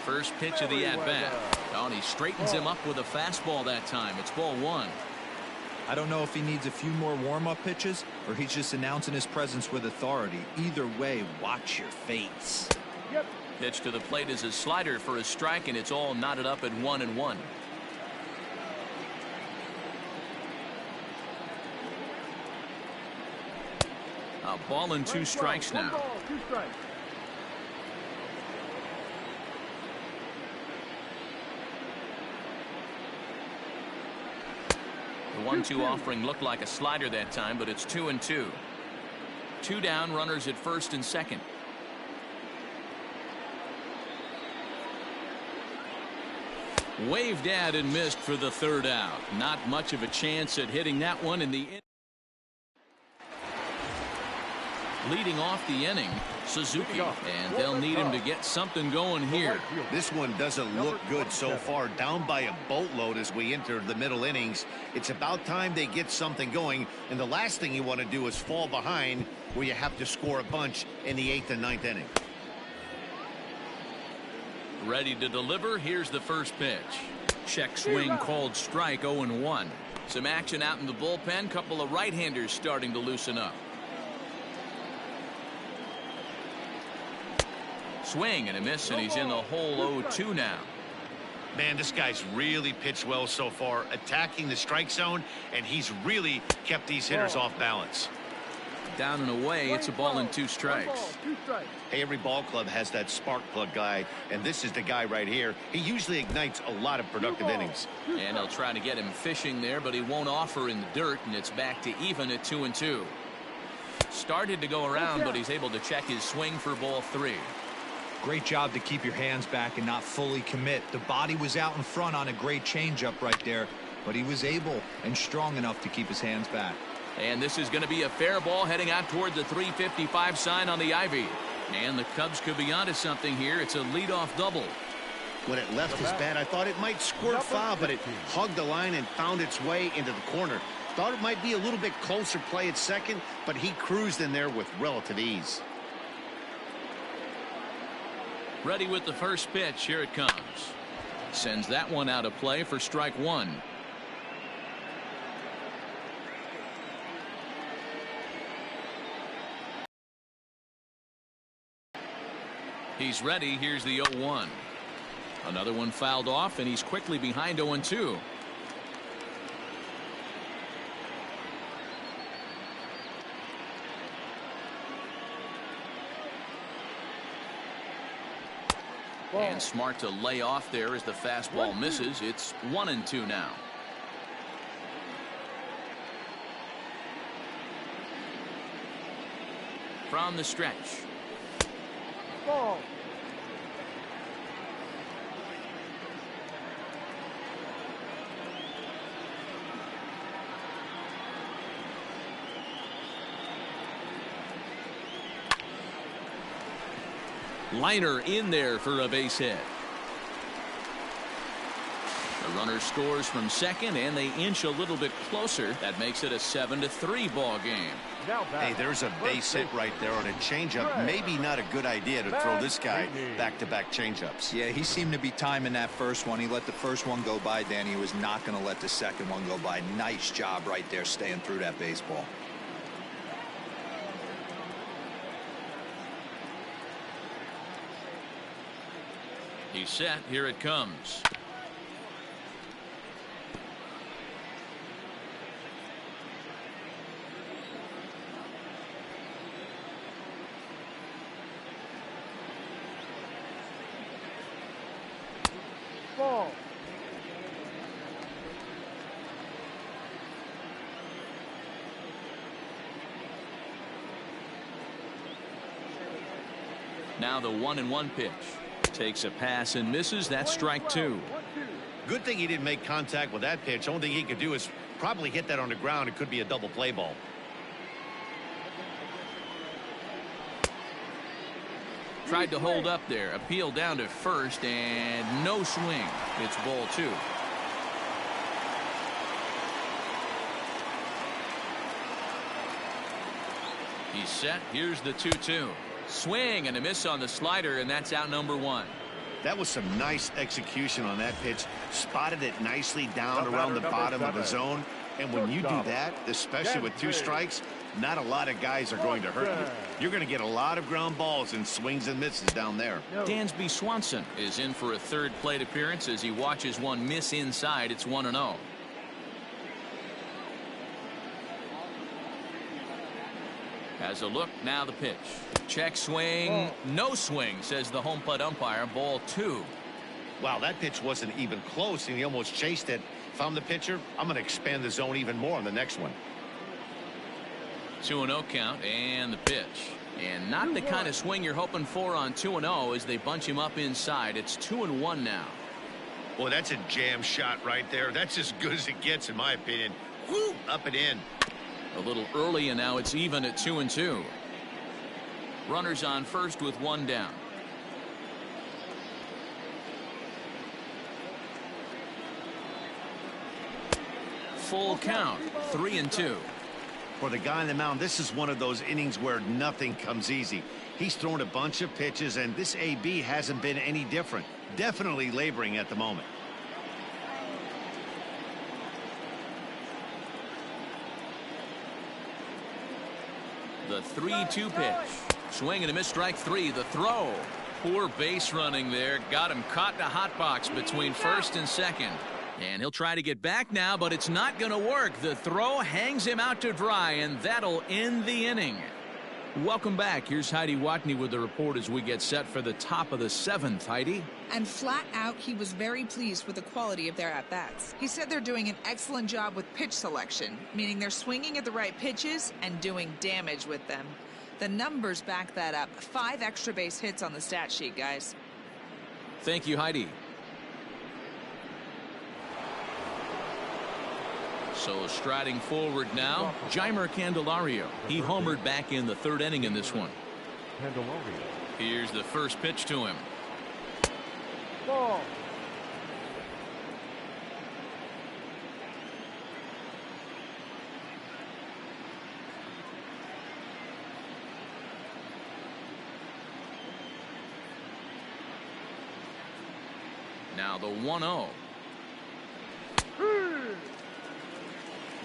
S1: First pitch of the at-bat. Oh, and he straightens him up with a fastball that time. It's ball 1.
S4: I don't know if he needs a few more warm-up pitches or he's just announcing his presence with authority. Either way, watch your face.
S1: Pitch to the plate is a slider for a strike, and it's all knotted up at 1-1. A ball and 2 strikes now. The 1-2 offering looked like a slider that time, but it's 2-2. 2 down, runners at first and second. Waved at and missed for the 3rd out. Not much of a chance at hitting that one in the leading off the inning, Suzuki, and they'll need him to get something going here.
S2: This one doesn't look good so far. Down by a boatload as we enter the middle innings. It's about time they get something going, and the last thing you want to do is fall behind where you have to score a bunch in the 8th and 9th inning.
S1: Ready to deliver. Here's the first pitch. Check swing called strike. 0-1. Some action out in the bullpen. Couple of right-handers starting to loosen up. Swing and a miss, and he's in the hole. 0-2 now.
S2: Man, this guy's really pitched well so far, attacking the strike zone, and he's really kept these hitters off balance.
S1: Down and away, it's a ball and 2 strikes.
S2: Hey, every ball club has that spark plug guy, and this is the guy right here. He usually ignites a lot of productive innings.
S1: And they'll try to get him fishing there, but he won't offer in the dirt, and it's back to even at 2-2. Started to go around, but he's able to check his swing for ball 3.
S4: Great job to keep your hands back and not fully commit. The body was out in front on a great changeup right there, but he was able and strong enough to keep his hands back.
S1: And this is going to be a fair ball heading out toward the 355 sign on the ivy. And the Cubs could be onto something here. It's a leadoff double.
S2: When it left his bat, I thought it might squirt foul, but it hugged the line and found its way into the corner. Thought it might be a little bit closer play at second, but he cruised in there with relative ease.
S1: Ready with the first pitch. Here it comes. Sends that one out of play for strike 1. He's ready. Here's the 0-1. Another one fouled off, and he's quickly behind 0-2. And smart to lay off there as the fastball misses. It's 1-2 now. From the stretch.
S6: Ball.
S1: Liner in there for a base hit. The runner scores from second, and they inch a little bit closer. That makes it a 7-3 ball game.
S2: Hey, there's a base hit right there on a changeup. Maybe not a good idea to throw this guy back-to-back changeups.
S4: Yeah, he seemed to be timing that first one. He let the first one go by, Danny. He was not going to let the second one go by. Nice job right there staying through that baseball.
S1: He's set. Here it comes.
S6: Ball.
S1: Now the 1-1 pitch. Takes a pass and misses. That's strike 2.
S2: Good thing he didn't make contact with that pitch. Only thing he could do is probably hit that on the ground. It could be a double play ball.
S1: Tried to hold up there. Appeal down to first, and no swing. It's ball 2. He's set. Here's the 2-2. Swing and a miss on the slider, and that's out number 1.
S2: That was some nice execution on that pitch. Spotted it nicely down around the bottom of the zone. And when you do that, especially with 2 strikes, not a lot of guys are going to hurt you. You're going to get a lot of ground balls and swings and misses down there.
S1: Dansby Swanson is in for a 3rd plate appearance as he watches one miss inside. It's 1-0. Has a look, now the pitch. Check swing, no swing, says the home plate umpire. Ball 2.
S2: Wow, that pitch wasn't even close, and he almost chased it. If I'm the pitcher, I'm going to expand the zone even more on the next one.
S1: 2-0 count, and the pitch. And not the kind of swing you're hoping for on 2-0 as they bunch him up inside. It's 2-1 now.
S2: Boy, that's a jam shot right there. That's as good as it gets, in my opinion. Woo, up and in.
S1: A little early, and now it's even at 2-2. Runners on first with 1 down. Full count, 3-2.
S2: For the guy on the mound, this is one of those innings where nothing comes easy. He's thrown a bunch of pitches, and this AB hasn't been any different. Definitely laboring at the moment.
S1: The 3-2 pitch. Swing and a miss, strike 3. The throw. Poor base running there. Got him caught in a hot box between first and second. And he'll try to get back now, but it's not going to work. The throw hangs him out to dry, and that'll end the inning. Welcome back. Here's Heidi Watney with the report as we get set for the top of the 7th. Heidi?
S5: And flat out, he was very pleased with the quality of their at-bats. He said they're doing an excellent job with pitch selection, meaning they're swinging at the right pitches and doing damage with them. The numbers back that up. 5 extra base hits on the stat sheet, guys.
S1: Thank you, Heidi. So striding forward now, Jeimer Candelario. He homered back in the 3rd inning in this one.
S3: Candelario.
S1: Here's the first pitch to him.
S6: Ball.
S1: Now the 1-0.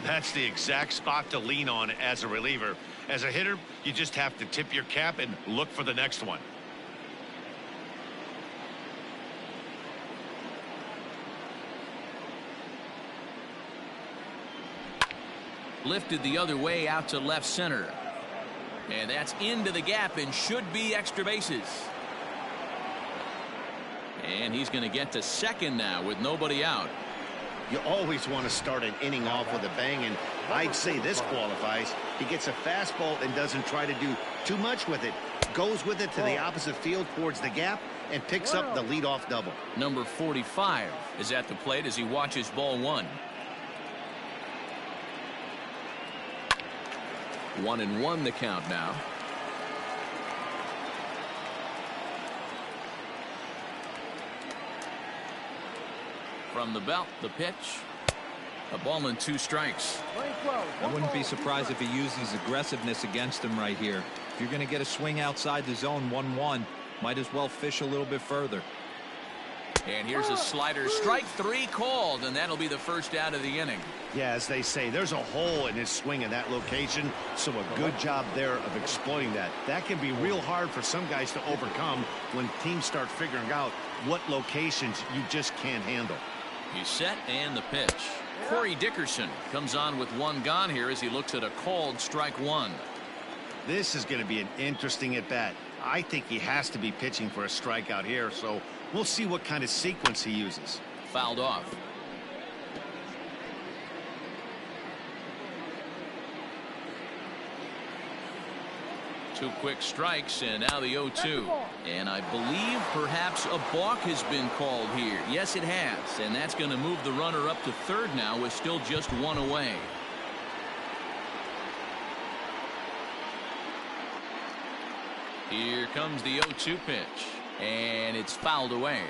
S2: That's the exact spot to lean on as a reliever. As a hitter, you just have to tip your cap and look for the next one.
S1: Lifted the other way out to left center. And that's into the gap and should be extra bases. And he's going to get to second now with nobody out.
S2: You always want to start an inning off with a bang, and I'd say this qualifies. He gets a fastball and doesn't try to do too much with it. Goes with it to the opposite field towards the gap and picks up the leadoff double.
S1: Number 45 is at the plate as he watches ball 1. 1-1 the count now. From the belt, the pitch. A ball and 2 strikes.
S4: I wouldn't be surprised if he uses aggressiveness against him right here. If you're going to get a swing outside the zone 1-1, might as well fish a little bit further.
S1: And here's a slider. Strike 3 called, and that'll be the first out of the inning.
S2: Yeah, as they say, there's a hole in his swing in that location, so a good job there of exploiting that. That can be real hard for some guys to overcome when teams start figuring out what locations you just can't handle.
S1: He's set, and the pitch. Corey Dickerson comes on with 1 gone here as he looks at a called strike 1.
S2: This is going to be an interesting at-bat. I think he has to be pitching for a strikeout here, so we'll see what kind of sequence he uses.
S1: Fouled off. Two quick strikes, and now the 0-2. And I believe perhaps a balk has been called here. Yes, it has. And that's going to move the runner up to third now with still just 1 away. Here comes the 0-2 pitch. And it's fouled away.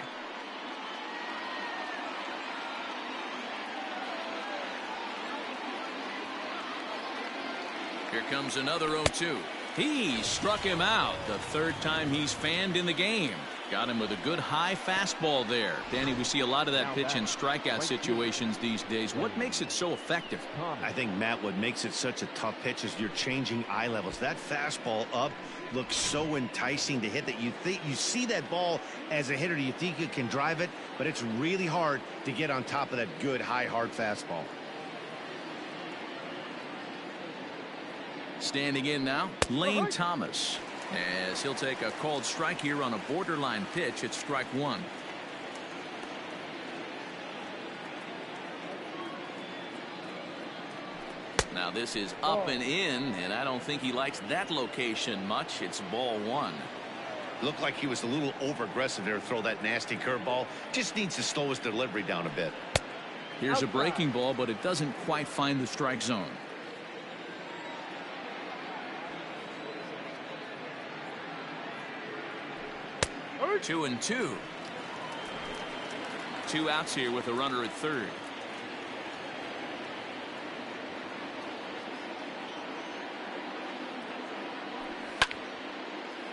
S1: Here comes another 0-2. He struck him out the third time he's fanned in the game. Got him with a good high fastball there. Danny, we see a lot of that pitch in strikeout situations these days. What makes it so effective?
S2: I think, Matt, what makes it such a tough pitch is you're changing eye levels. That fastball up looks so enticing to hit that you see that ball as a hitter, you think you can drive it, but it's really hard to get on top of that good high hard fastball.
S1: Standing in now, Lane Thomas, as he'll take a called strike here on a borderline pitch at strike one. Now this is up and in, and I don't think he likes that location much. It's ball one.
S2: Looked like he was a little over aggressive there to throw that nasty curveball. Just needs to slow his delivery down a bit.
S1: Here's a breaking ball, but it doesn't quite find the strike zone. Two and two. Two outs here with a runner at third.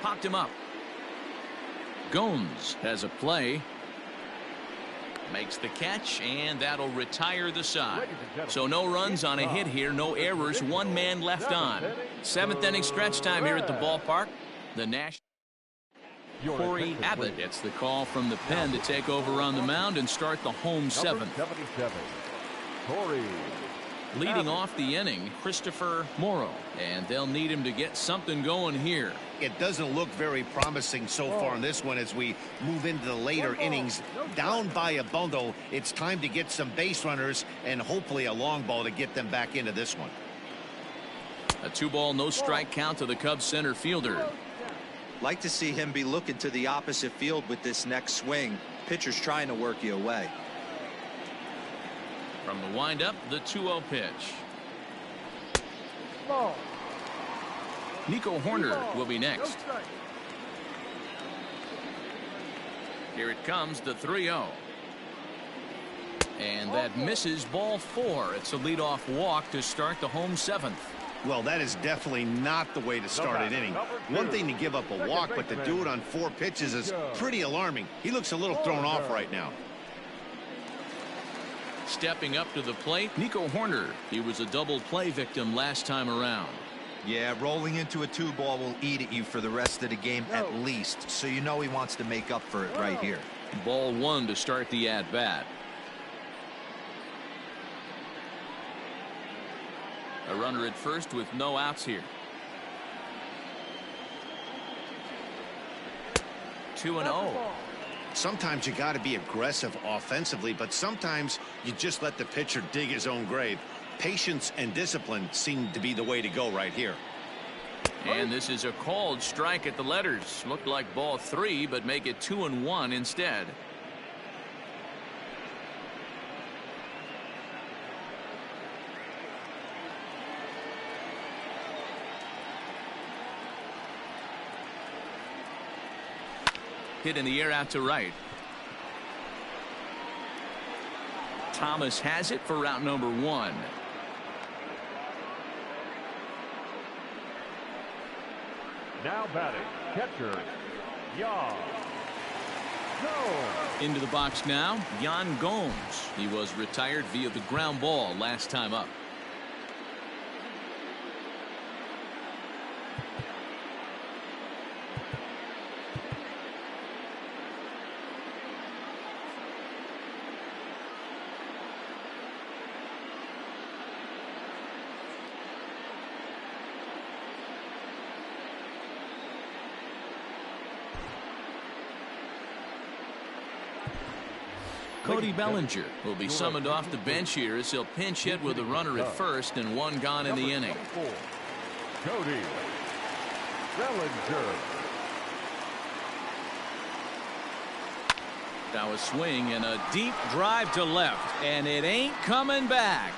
S1: Popped him up. Gomes has a play. Makes the catch, and that'll retire the side. So no runs on a hit here, no errors, one man left on. Seventh inning stretch time here at the ballpark. The National Corey Abbott gets the call from the pen to take over on the mound and start the home seventh.
S3: Corey.
S1: Leading off the inning, Christopher Morrow, and they'll need him to get something going here.
S2: It doesn't look very promising so far in this one as we move into the later innings. Down by a bundle, it's time to get some base runners and hopefully a long ball to get them back into this one.
S1: A 2-ball, no strike count to the Cubs center fielder.
S4: Like to see him be looking to the opposite field with this next swing. Pitcher's trying to work you away.
S1: From the windup, the 2-0 pitch. Nico Horner will be next. Here it comes, the 3-0. And that misses, ball 4. It's a leadoff walk to start the home seventh.
S2: Well, that is definitely not the way to start an inning. One thing to give up a walk, but to do it on 4 pitches is pretty alarming. He looks a little thrown off right now.
S1: Stepping up to the plate, Nico Horner. He was a double play victim last time around.
S4: Yeah, rolling into a 2-ball will eat at you for the rest of the game at least, so you know he wants to make up for it right here.
S1: Ball 1 to start the at-bat. A runner at first with no outs here. 2-0.
S2: Sometimes you got to be aggressive offensively, but sometimes you just let the pitcher dig his own grave. Patience and discipline seem to be the way to go right here.
S1: And this is a called strike at the letters. Looked like ball 3, but make it 2-1 instead. Hit in the air out to right. Thomas has it for route number 1.
S3: Now batting, catcher, Jan Gomes.
S1: Into the box now, Jan Gomes. He was retired via the ground ball last time up. Cody Bellinger will be summoned off the bench here as he'll pinch hit with a runner at first and 1 gone in the inning.
S3: Cody Bellinger.
S1: Now a swing and a deep drive to left, and it ain't coming back.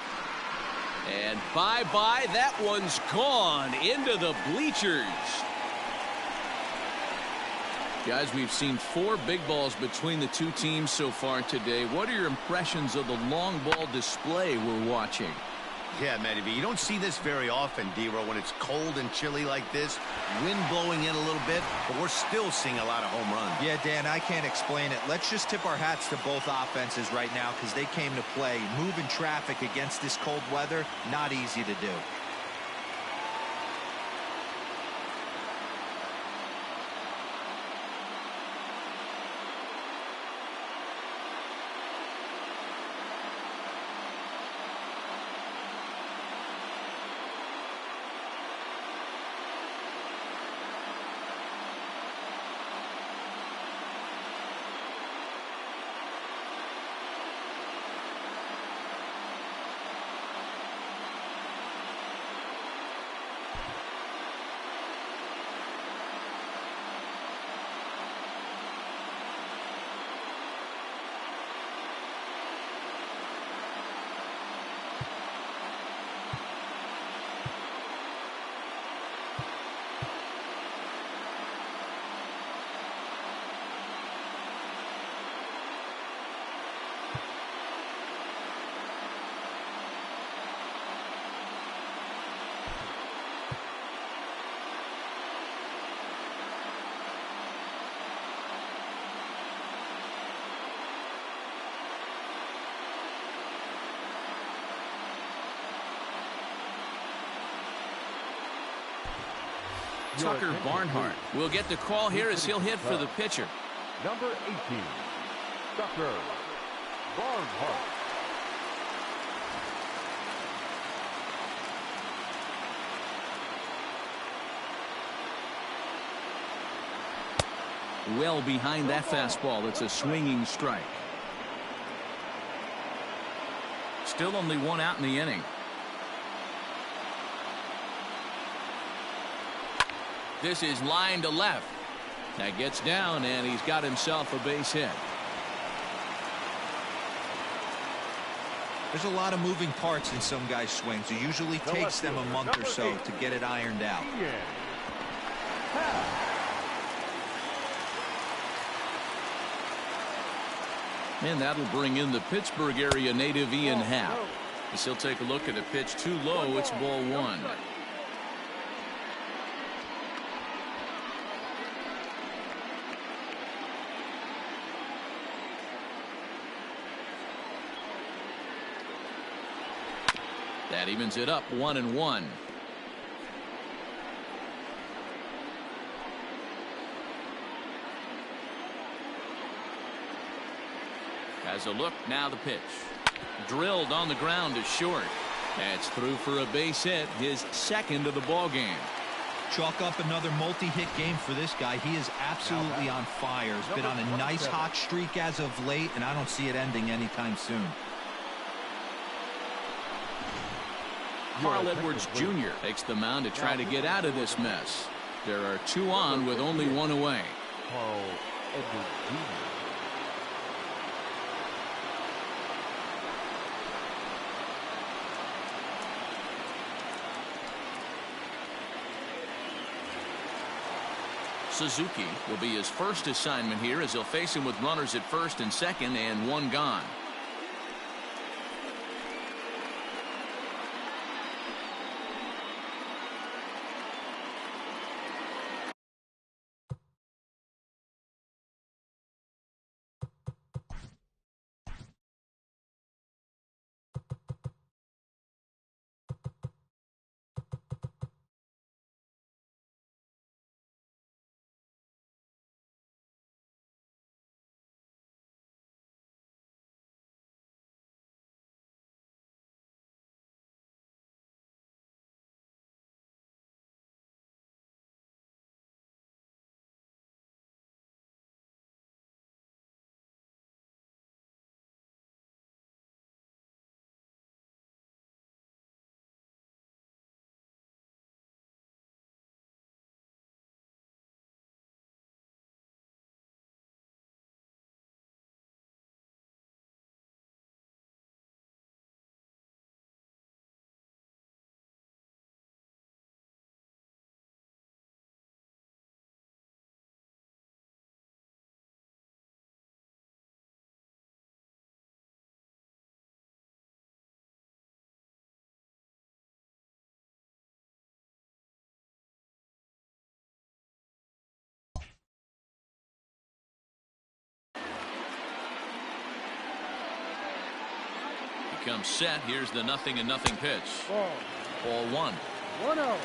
S1: And bye-bye, that one's gone into the bleachers. Guys, we've seen 4 big balls between the 2 teams so far today. What are your impressions of the long ball display we're watching?
S2: Yeah, Matty V, you don't see this very often, D-Row, when it's cold and chilly like this. Wind blowing in a little bit, but we're still seeing a lot of home runs.
S4: Yeah, Dan, I can't explain it. Let's just tip our hats to both offenses right now because they came to play. Moving traffic against this cold weather, not easy to do.
S1: Tucker Barnhart will get the call here as he'll hit for the pitcher.
S3: Number 18, Tucker Barnhart.
S1: Well behind that fastball. It's a swinging strike. Still only one out in the inning. This is line to left. That gets down, and he's got himself a base hit.
S4: There's a lot of moving parts in some guys' swings. It usually takes them a month or so to get it ironed out.
S1: And that'll bring in the Pittsburgh area native Ian Happ. As he'll take a look at a pitch too low. It's ball one. That evens it up 1-1. Has a look, now the pitch. Drilled on the ground to short. That's through for a base hit, his second of the ball game.
S4: Chalk up another multi-hit game for this guy. He is absolutely on fire. He's been on a nice hot streak as of late, and I don't see it ending anytime soon.
S1: Carl Edwards Jr. takes the mound to try to get out of this mess. There are two on with only one away.
S3: Carl Edwards Jr.
S1: Suzuki will be his first assignment here as he'll face him with runners at first and second and one gone. comes set. Here's the 0-0 pitch. Ball 1.
S6: 1-0.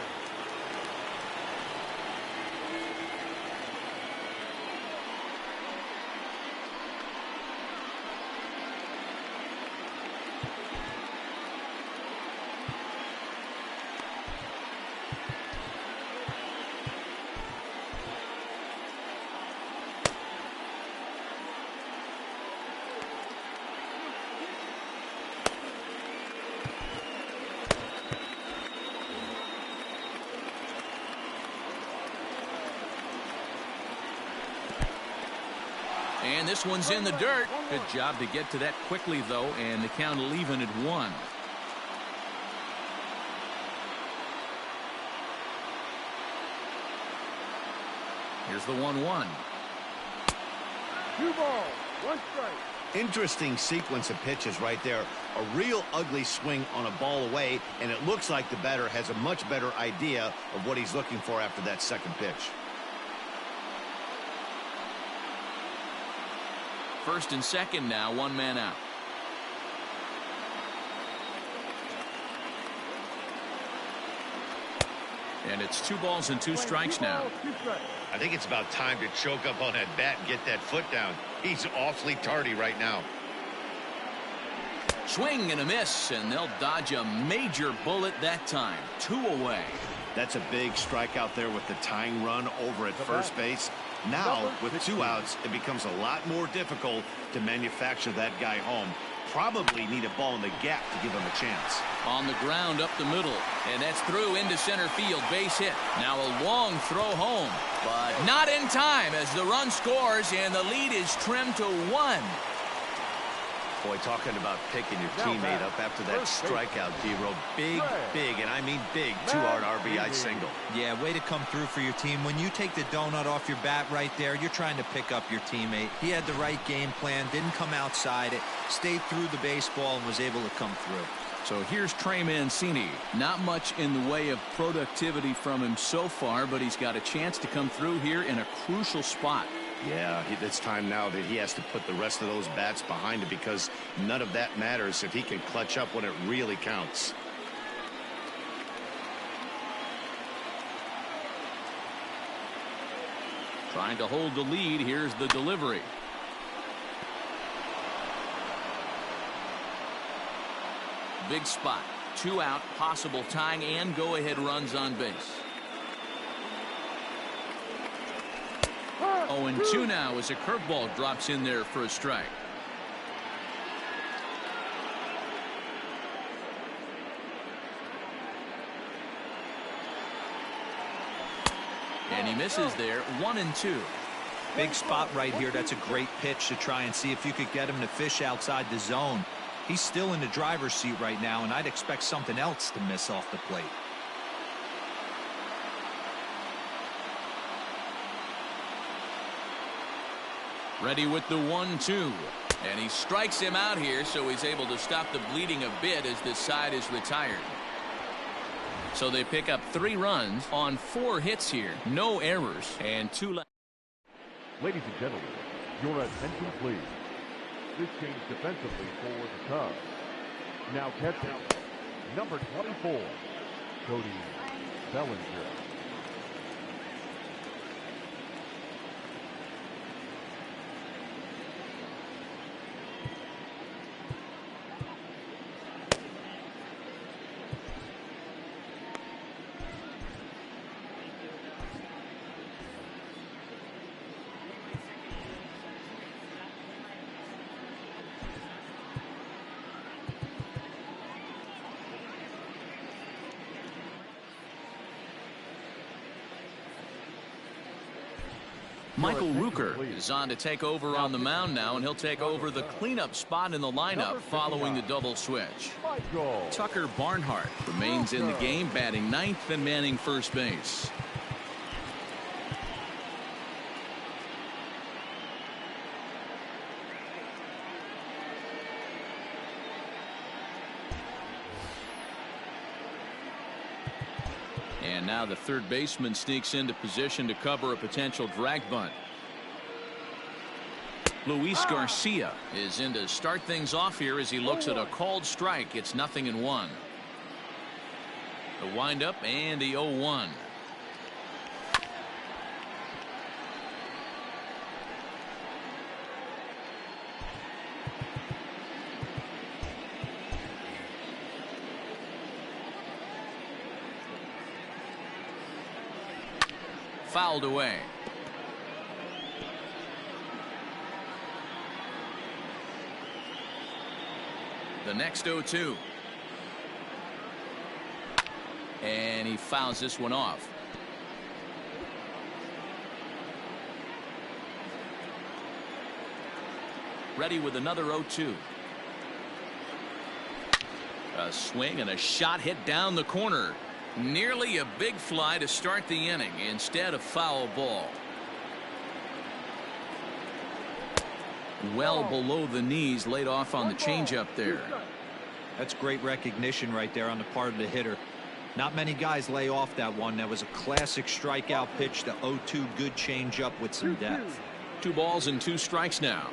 S1: And this one's in the dirt. Good job to get to that quickly, though, and the count will even at 1. Here's the 1-1.
S6: 2 balls, 1 strike.
S2: Interesting sequence of pitches right there. A real ugly swing on a ball away, and it looks like the batter has a much better idea of what he's looking for after that second pitch.
S1: First and second now, 1 man out. And it's 2 balls and 2 strikes now.
S2: I think it's about time to choke up on that bat and get that foot down. He's awfully tardy right now.
S1: Swing and a miss, and they'll dodge a major bullet that time. 2 away.
S2: That's a big strikeout there with the tying run over at first base. Now, with 2 outs, it becomes a lot more difficult to manufacture that guy home. Probably need a ball in the gap to give him a chance.
S1: On the ground up the middle, and that's through into center field. Base hit. Now a long throw home, but not in time as the run scores, and the lead is trimmed to 1.
S2: Boy, talking about picking your teammate up after that strikeout, D-Row. Big, and I mean big, 2-out RBI single.
S4: Yeah, way to come through for your team. When you take the donut off your bat right there, you're trying to pick up your teammate. He had the right game plan, didn't come outside it, stayed through the baseball, and was able to come through.
S1: So here's Trey Mancini. Not much in the way of productivity from him so far, but he's got a chance to come through here in a crucial spot.
S2: Yeah, it's time now that he has to put the rest of those bats behind him, because none of that matters if he can clutch up when it really counts.
S1: Trying to hold the lead. Here's the delivery. Big spot. 2 out, possible tying and go-ahead runs on base. 0-2 now as a curveball drops in there for a strike. And he misses there. 1-2.
S4: Big spot right here. That's a great pitch to try and see if you could get him to fish outside the zone. He's still in the driver's seat right now, and I'd expect something else to miss off the plate.
S1: Ready with the 1-2. And he strikes him out here, so he's able to stop the bleeding a bit as this side is retired. So they pick up 3 runs on 4 hits here. No errors and 2 left.
S3: Ladies and gentlemen, your attention please. This change defensively for the Cubs. Now catching number 24, Cody Bellinger.
S1: Michael Rooker is on to take over on the mound now, and he'll take over the cleanup spot in the lineup following the double switch. Tucker Barnhart remains in the game, batting 9th and manning first base. And now the third baseman sneaks into position to cover a potential drag bunt. Luis Garcia is in to start things off here as he looks at a called strike. It's 0-1. The windup and the 0-1. Fouled away. The next 0-2. And he fouls this one off. Ready with another 0-2. A swing and a shot hit down the corner. Nearly a big fly to start the inning. Instead, a foul ball. Well below the knees, laid off on the changeup there.
S4: That's great recognition right there on the part of the hitter. Not many guys lay off that one. That was a classic strikeout pitch. The 0-2 good changeup with some depth.
S1: 2 balls and 2 strikes now.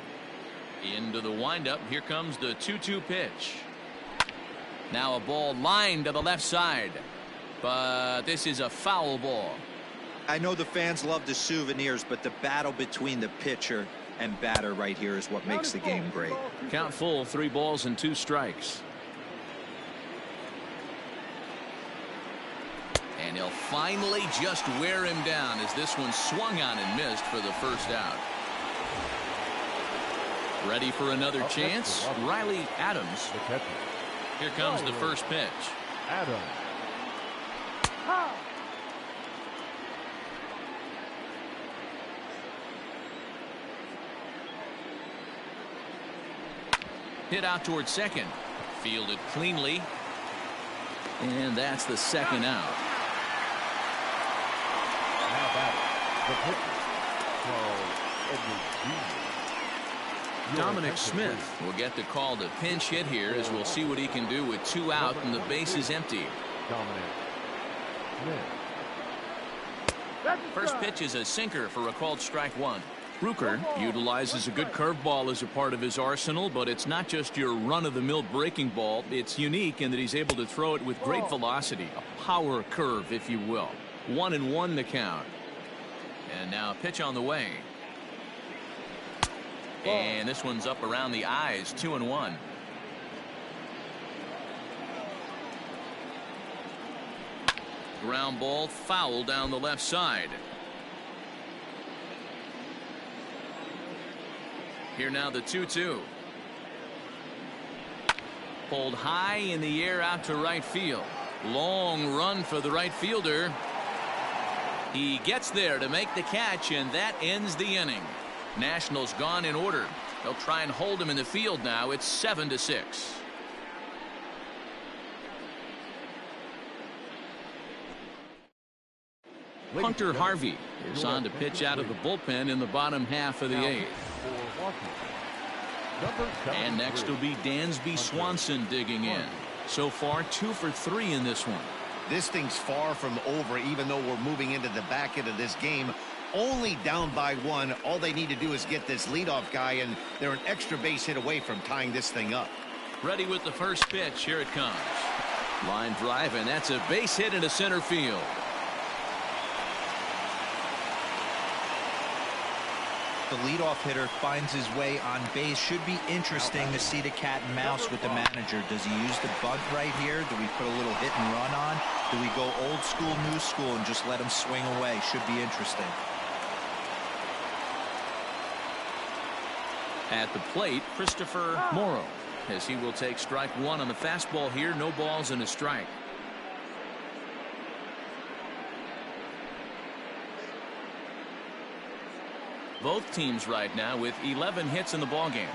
S1: Into the windup. Here comes the 2-2 pitch. Now a ball lined to the left side. But this is a foul ball.
S4: I know the fans love the souvenirs, but the battle between the pitcher and batter right here is what makes the game great.
S1: Count full, 3 balls and 2 strikes. And he'll finally just wear him down as this one swung on and missed for the first out. Ready for another chance? Riley Adams. Here comes the first pitch.
S3: Adams.
S1: Hit out towards second. Fielded cleanly. And that's the second out.
S3: Now back, the pitcher, Charles Edwards Jr.
S1: Dominic Smith will get the call to pinch hit here as we'll see what he can do with 2 out and the base is empty.
S3: Dominic Smith.
S1: First pitch is a sinker for a called strike 1. Rucker utilizes a good curveball as a part of his arsenal, but it's not just your run-of-the-mill breaking ball. It's unique in that he's able to throw it with great velocity, a power curve, if you will. 1-1 the count. And now a pitch on the way. And this one's up around the eyes, 2-1. Ground ball foul down the left side. Here now the 2-2. Pulled high in the air out to right field. Long run for the right fielder. He gets there to make the catch, and that ends the inning. Nationals gone in order. They'll try and hold him in the field now. It's 7-6. Hunter Harvey is on to pitch out of the bullpen in the bottom half of the 8th. And next will be Dansby Swanson digging in. So far 2 for 3 in this one.
S2: This thing's far from over, even though we're moving into the back end of this game. Only down by 1. All they need to do is get this leadoff guy, and they're an extra base hit away from tying this thing up.
S1: Ready with the first pitch. Here it comes. Line drive, and that's a base hit into center field.
S4: The leadoff hitter finds his way on base. Should be interesting to see the cat and mouse with the manager. Does he use the bunt right here? Do we put a little hit and run on? Do we go old school, new school, and just let him swing away? Should be interesting.
S1: At the plate, Christopher Morrow, as he will take strike 1 on the fastball here. No balls and a strike. Both teams right now with 11 hits in the ballgame.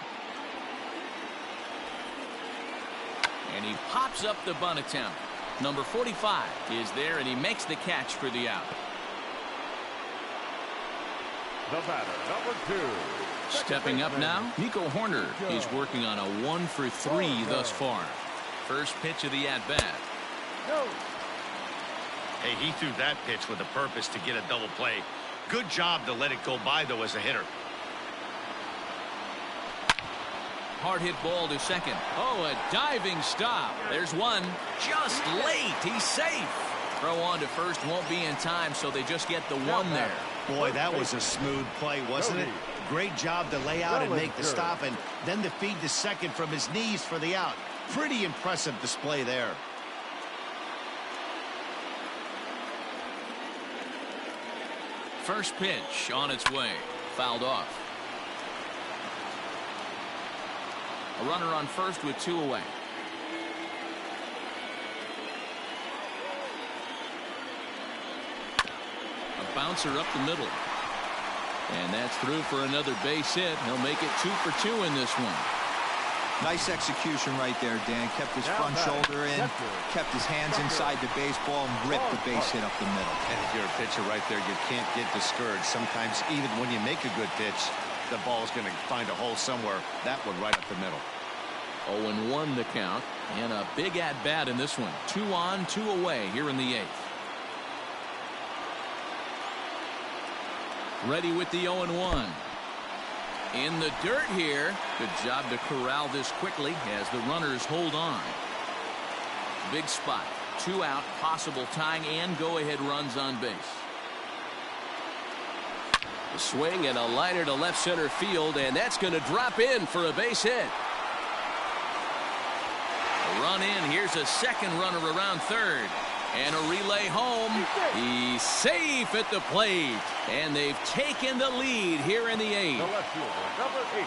S1: And he pops up the bunt attempt. Number 45 is there, and he makes the catch for the out.
S3: The batter, number 2.
S1: Stepping up now, Nico Horner is working on a 1 for 3 thus far. First pitch of the at-bat.
S2: Hey, he threw that pitch with a purpose to get a double play. Good job to let it go by, though, as a hitter.
S1: Hard hit ball to second. Oh, a diving stop. There's one. Just late. He's safe. Throw on to first won't be in time, so they just get the one there.
S2: Boy, that was a smooth play, wasn't it? Great job to lay out and make the stop, and then to feed to second from his knees for the out. Pretty impressive display there.
S1: First pitch on its way. Fouled off. A runner on first with 2 away. A bouncer up the middle. And that's through for another base hit. He'll make it 2 for 2 in this one.
S4: Nice execution right there, Dan. Kept his front shoulder in, kept his hands inside the baseball, and ripped the base hit up the middle.
S2: And if you're a pitcher right there, you can't get discouraged. Sometimes even when you make a good pitch, the ball's going to find a hole somewhere. That one right up the middle.
S1: 0-1 the count, and a big at-bat in this one. 2 on, 2 away here in the 8th. Ready with the 0-1. In the dirt here. Good job to corral this quickly as the runners hold on. Big spot. 2 out, possible tying and go-ahead runs on base. A swing and a liner to left center field, and that's going to drop in for a base hit. A run in. Here's a second runner around third. And a relay home. He's safe at the plate. And they've taken the lead here in the 8th.
S3: The left fielder, number 8.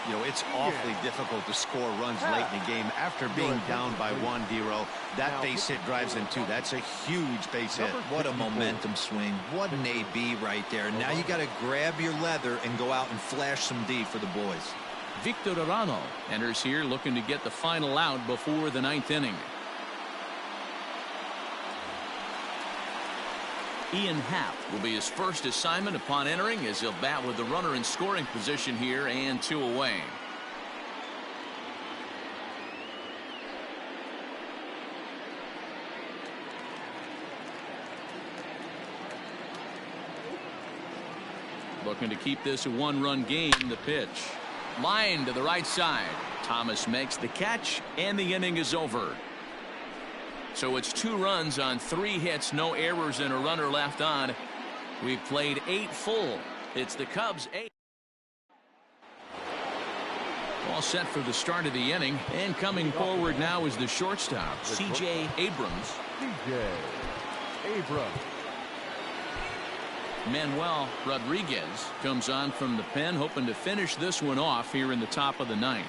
S2: You know, it's awfully difficult to score runs late in the game after being down by 1, D-Row. That base hit drives in 2. That's a huge base hit.
S4: What a momentum swing. What an AB right there. Now you got to grab your leather and go out and flash some D for the boys.
S1: Victor Arano enters here looking to get the final out before the 9th inning. Ian Happ will be his first assignment upon entering as he'll bat with the runner in scoring position here and 2 away. Looking to keep this a 1-run game. The pitch. Line to the right side. Thomas makes the catch and the inning is over. So it's 2 runs on 3 hits, no errors, and a runner left on. We've played 8 full. It's the Cubs 8. All set for the start of the inning, and coming forward now is the shortstop, C.J. Abrams.
S3: C.J. Abrams.
S1: Manuel Rodriguez comes on from the pen, hoping to finish this one off here in the top of the 9th.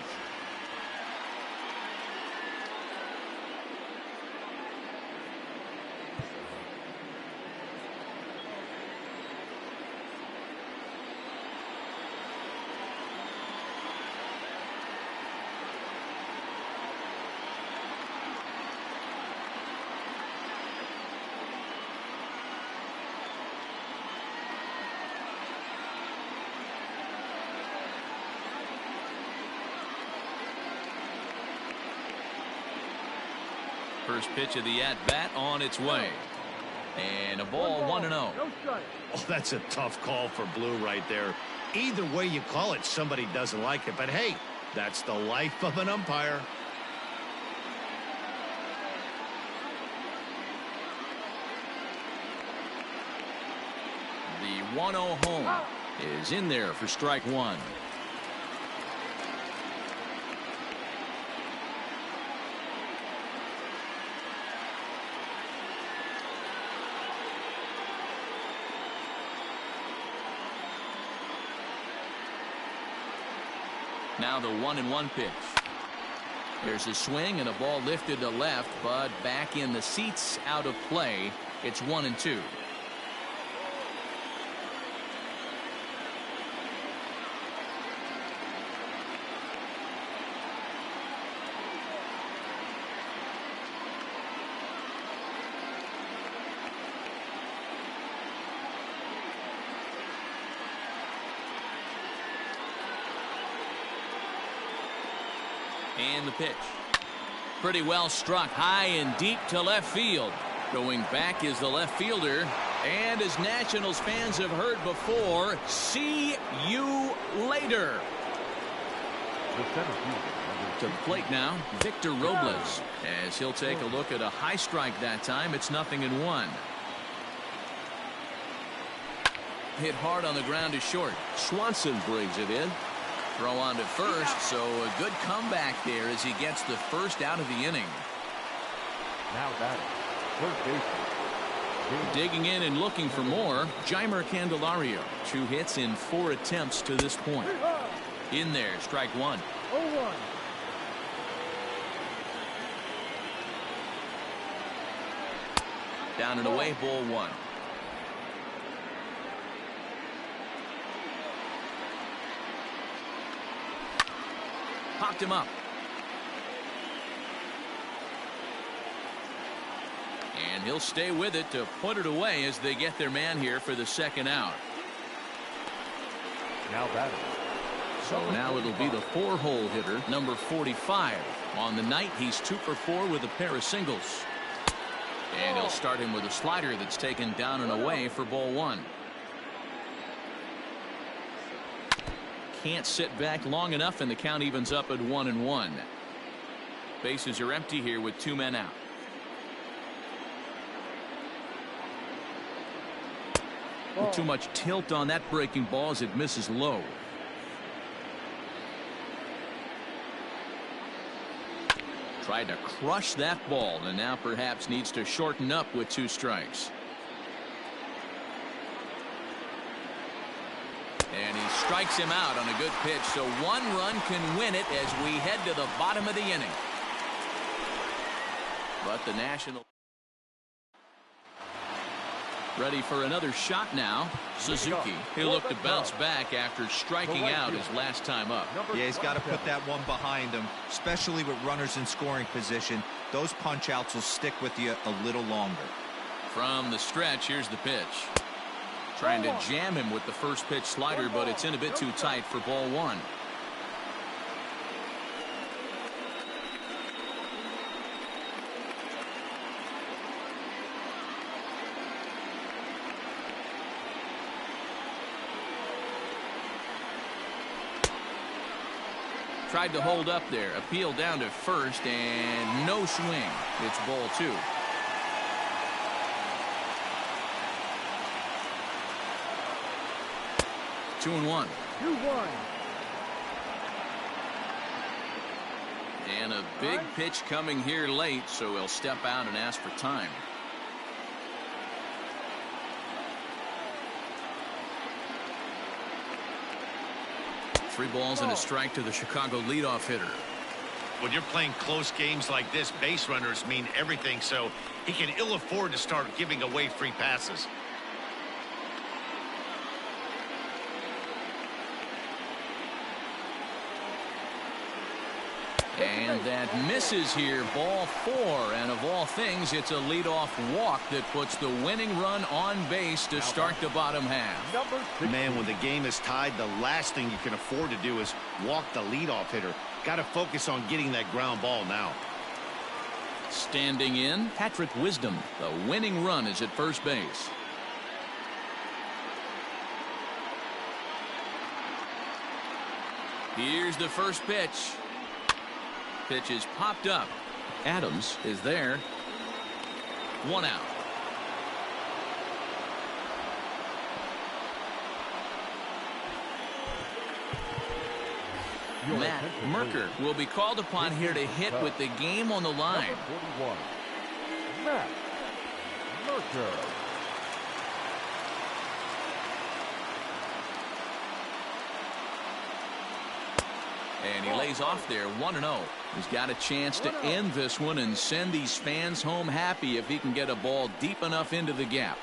S1: First pitch of the at-bat on its way. And a ball 1-0.
S6: No strike.
S2: Oh, that's a tough call for Blue right there. Either way you call it, somebody doesn't like it. But hey, that's the life of an umpire.
S1: The 1-0 home is in there for strike 1. Now the 1-1 pitch. There's a swing and a ball lifted to left, but back in the seats, out of play. It's 1-2. And the pitch. Pretty well struck high and deep to left field. Going back is the left fielder. And as Nationals fans have heard before, see you later.
S3: The center fielder,
S1: To the plate now, Victor Robles, as he'll take a look at a high strike that time. It's 0-1. Hit hard on the ground is short.
S7: Swanson brings it in.
S1: Throw on to first, so a good comeback there as he gets the first out of the inning.
S3: now batting, first baseman.
S1: Digging in and looking for more, Jeimer Candelario. 2 hits in 4 attempts to this point. In there, strike 1.
S6: 0-1.
S1: Down and away, ball 1. Popped him up. And he'll stay with it to put it away as they get their man here for the second out.
S3: Now batting.
S1: So now it'll be the 4-hole hitter, number 45. On the night, he's 2 for 4 with a pair of singles. And he'll start him with a slider that's taken down and away for ball 1. Can't sit back long enough, and the count evens up at 1-1. Bases are empty here with 2 men out. Too much tilt on that breaking ball as it misses low. Tried to crush that ball, and now perhaps needs to shorten up with 2 strikes. And he strikes him out on a good pitch, so 1 run can win it as we head to the bottom of the inning. But the National ready for another shot now. Suzuki, he'll look to bounce back after striking out his last time up.
S4: Yeah, he's got to put that one behind him, especially with runners in scoring position. Those punch outs will stick with you a little longer.
S1: From the stretch, here's the pitch. Trying to jam him with the first pitch slider, but it's in a bit too tight for ball 1. Tried to hold up there. Appeal down to first, and no swing. It's ball 2. Two and 1.
S6: 2-1.
S1: And a big pitch coming here late, so he'll step out and ask for time. Three balls and a strike to the Chicago leadoff hitter.
S2: When you're playing close games like this, base runners mean everything, so he can ill afford to start giving away free passes.
S1: And that misses here, ball 4. And of all things, it's a leadoff walk that puts the winning run on base to start the bottom half.
S2: Man, when the game is tied, the last thing you can afford to do is walk the leadoff hitter. Got to focus on getting that ground ball now.
S1: Standing in, Patrick Wisdom. The winning run is at first base. Here's the first pitch. Pitch is popped up. Adams is there. 1 out. Matt Merker will be called upon here to hit with the game on the line.
S3: Number 41, Matt Merker.
S1: And he lays off there 1-0. He's got a chance to end this one and send these fans home happy if he can get a ball deep enough into the gap.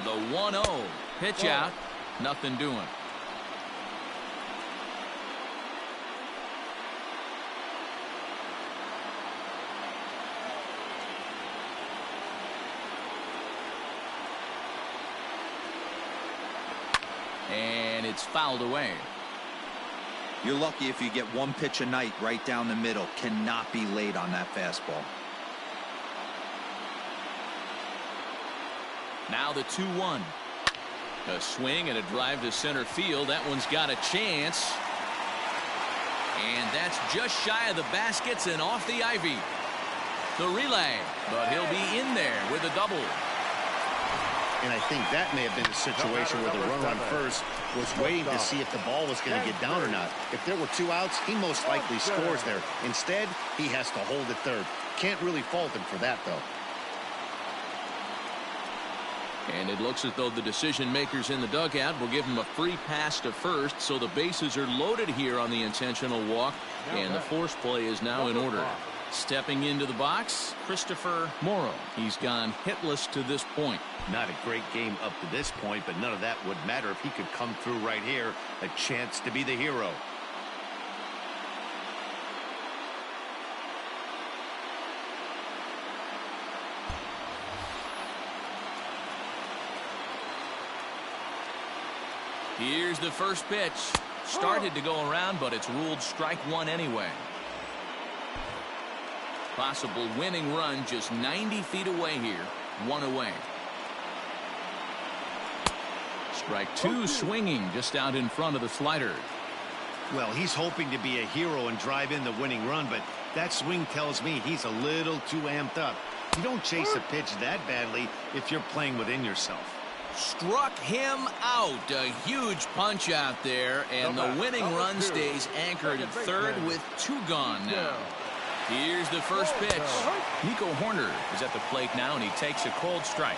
S1: The 1-0 pitch out. Nothing doing. And it's fouled away.
S4: You're lucky if you get 1 pitch a night right down the middle. Cannot be late on that fastball.
S1: Now the 2-1. A swing and a drive to center field. That one's got a chance. And that's just shy of the baskets and off the ivy. The relay, but he'll be in there with a double.
S2: And I think that may have been a situation where the runner on first was waiting to see if the ball was going to get down or not. If there were 2 outs, he most likely scores there. Instead, he has to hold at third. Can't really fault him for that, though.
S1: And it looks as though the decision makers in the dugout will give him a free pass to first, so the bases are loaded here on the intentional walk, and the force play is now in order. Stepping into the box, Christopher Morrow. He's gone hitless to this point.
S2: Not a great game up to this point, but none of that would matter if he could come through right here. A chance to be the hero.
S1: Here's the first pitch. Started to go around, but it's ruled strike one anyway. Possible winning run just 90 feet away here. 1 away. Strike 2 swinging just out in front of the slider.
S2: Well, he's hoping to be a hero and drive in the winning run, but that swing tells me he's a little too amped up. You don't chase a pitch that badly if you're playing within yourself.
S1: Struck him out. A huge punch out there, and the winning run stays anchored at third with 2 gone now. Here's the first pitch. Nico Horner is at the plate now, and he takes a cold strike.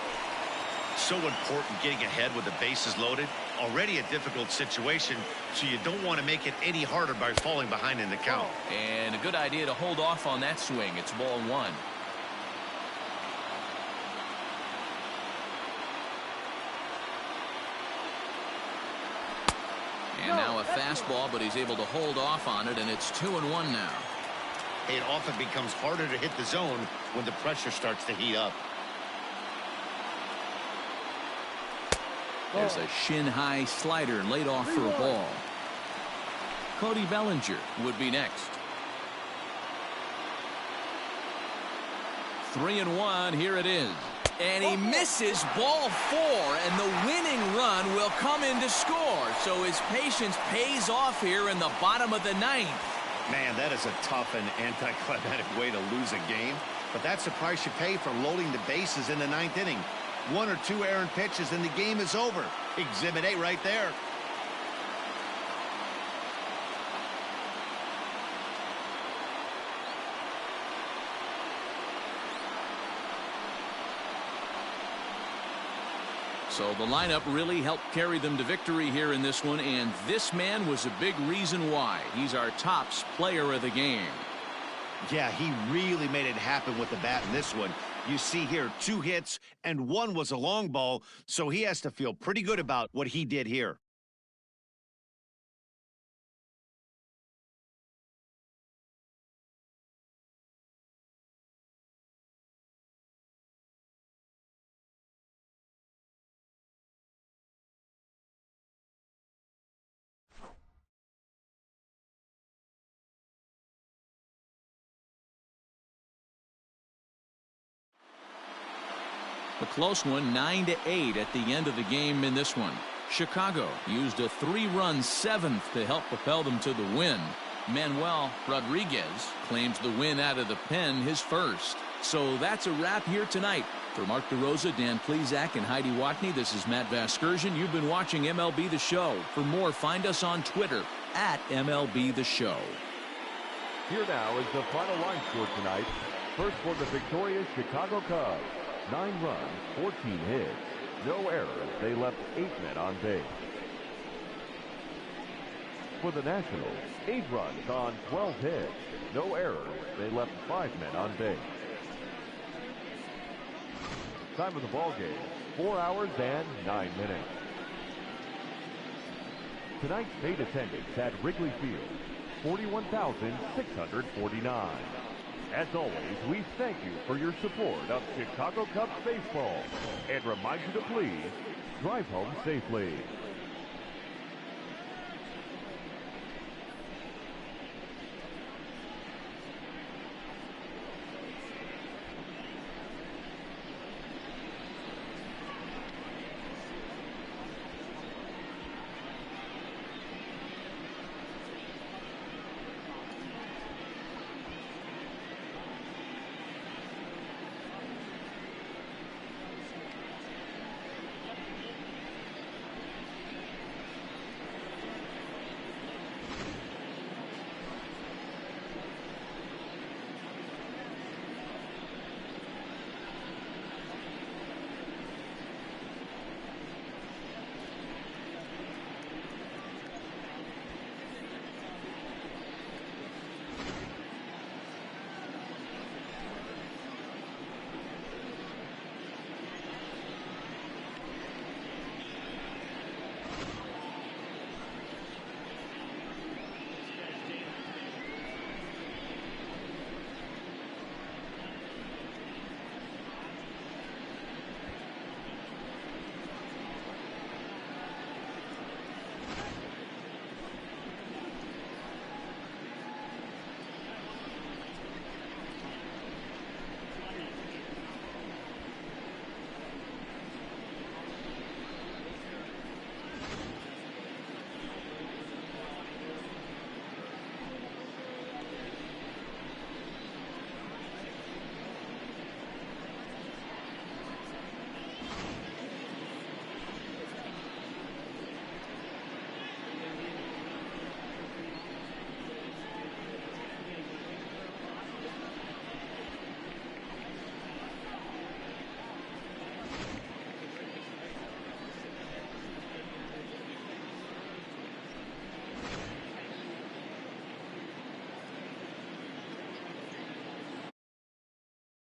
S2: So important getting ahead with the bases loaded. Already a difficult situation, so you don't want to make it any harder by falling behind in the count.
S1: And a good idea to hold off on that swing. It's ball 1. And now a fastball, but he's able to hold off on it, and it's 2-1 now.
S2: It often becomes harder to hit the zone when the pressure starts to heat up.
S1: There's a shin-high slider laid off for a ball. Cody Bellinger would be next. 3-1. Here it is. And he misses ball 4, and the winning run will come in to score. So his patience pays off here in the bottom of the 9th.
S2: Man, that is a tough and anticlimactic way to lose a game. But that's the price you pay for loading the bases in the 9th inning. 1 or 2 errant pitches and the game is over. Exhibit A right there.
S1: So the lineup really helped carry them to victory here in this one, and this man was a big reason why. He's our tops player of the game.
S2: Yeah, he really made it happen with the bat in this one. You see here 2 hits and 1 was a long ball, so he has to feel pretty good about what he did here.
S1: A close one, 9-8 at the end of the game in this one. Chicago used a 3-run 7th to help propel them to the win. Manuel Rodriguez claims the win out of the pen, his first. So that's a wrap here tonight. For Mark DeRosa, Dan Plesac, and Heidi Watney, this is Matt Vasgersian. You've been watching MLB The Show. For more, find us on Twitter at MLB The Show.
S3: Here now is the final line score tonight. First for the victorious Chicago Cubs. 9 runs, 14 hits, no errors. They left 8 men on base. For the Nationals, 8 runs on 12 hits, no errors. They left 5 men on base. Time of the ball game, 4 hours and 9 minutes. Tonight's paid attendance at Wrigley Field, 41,649. As always, we thank you for your support of Chicago Cubs baseball and remind you to please drive home safely.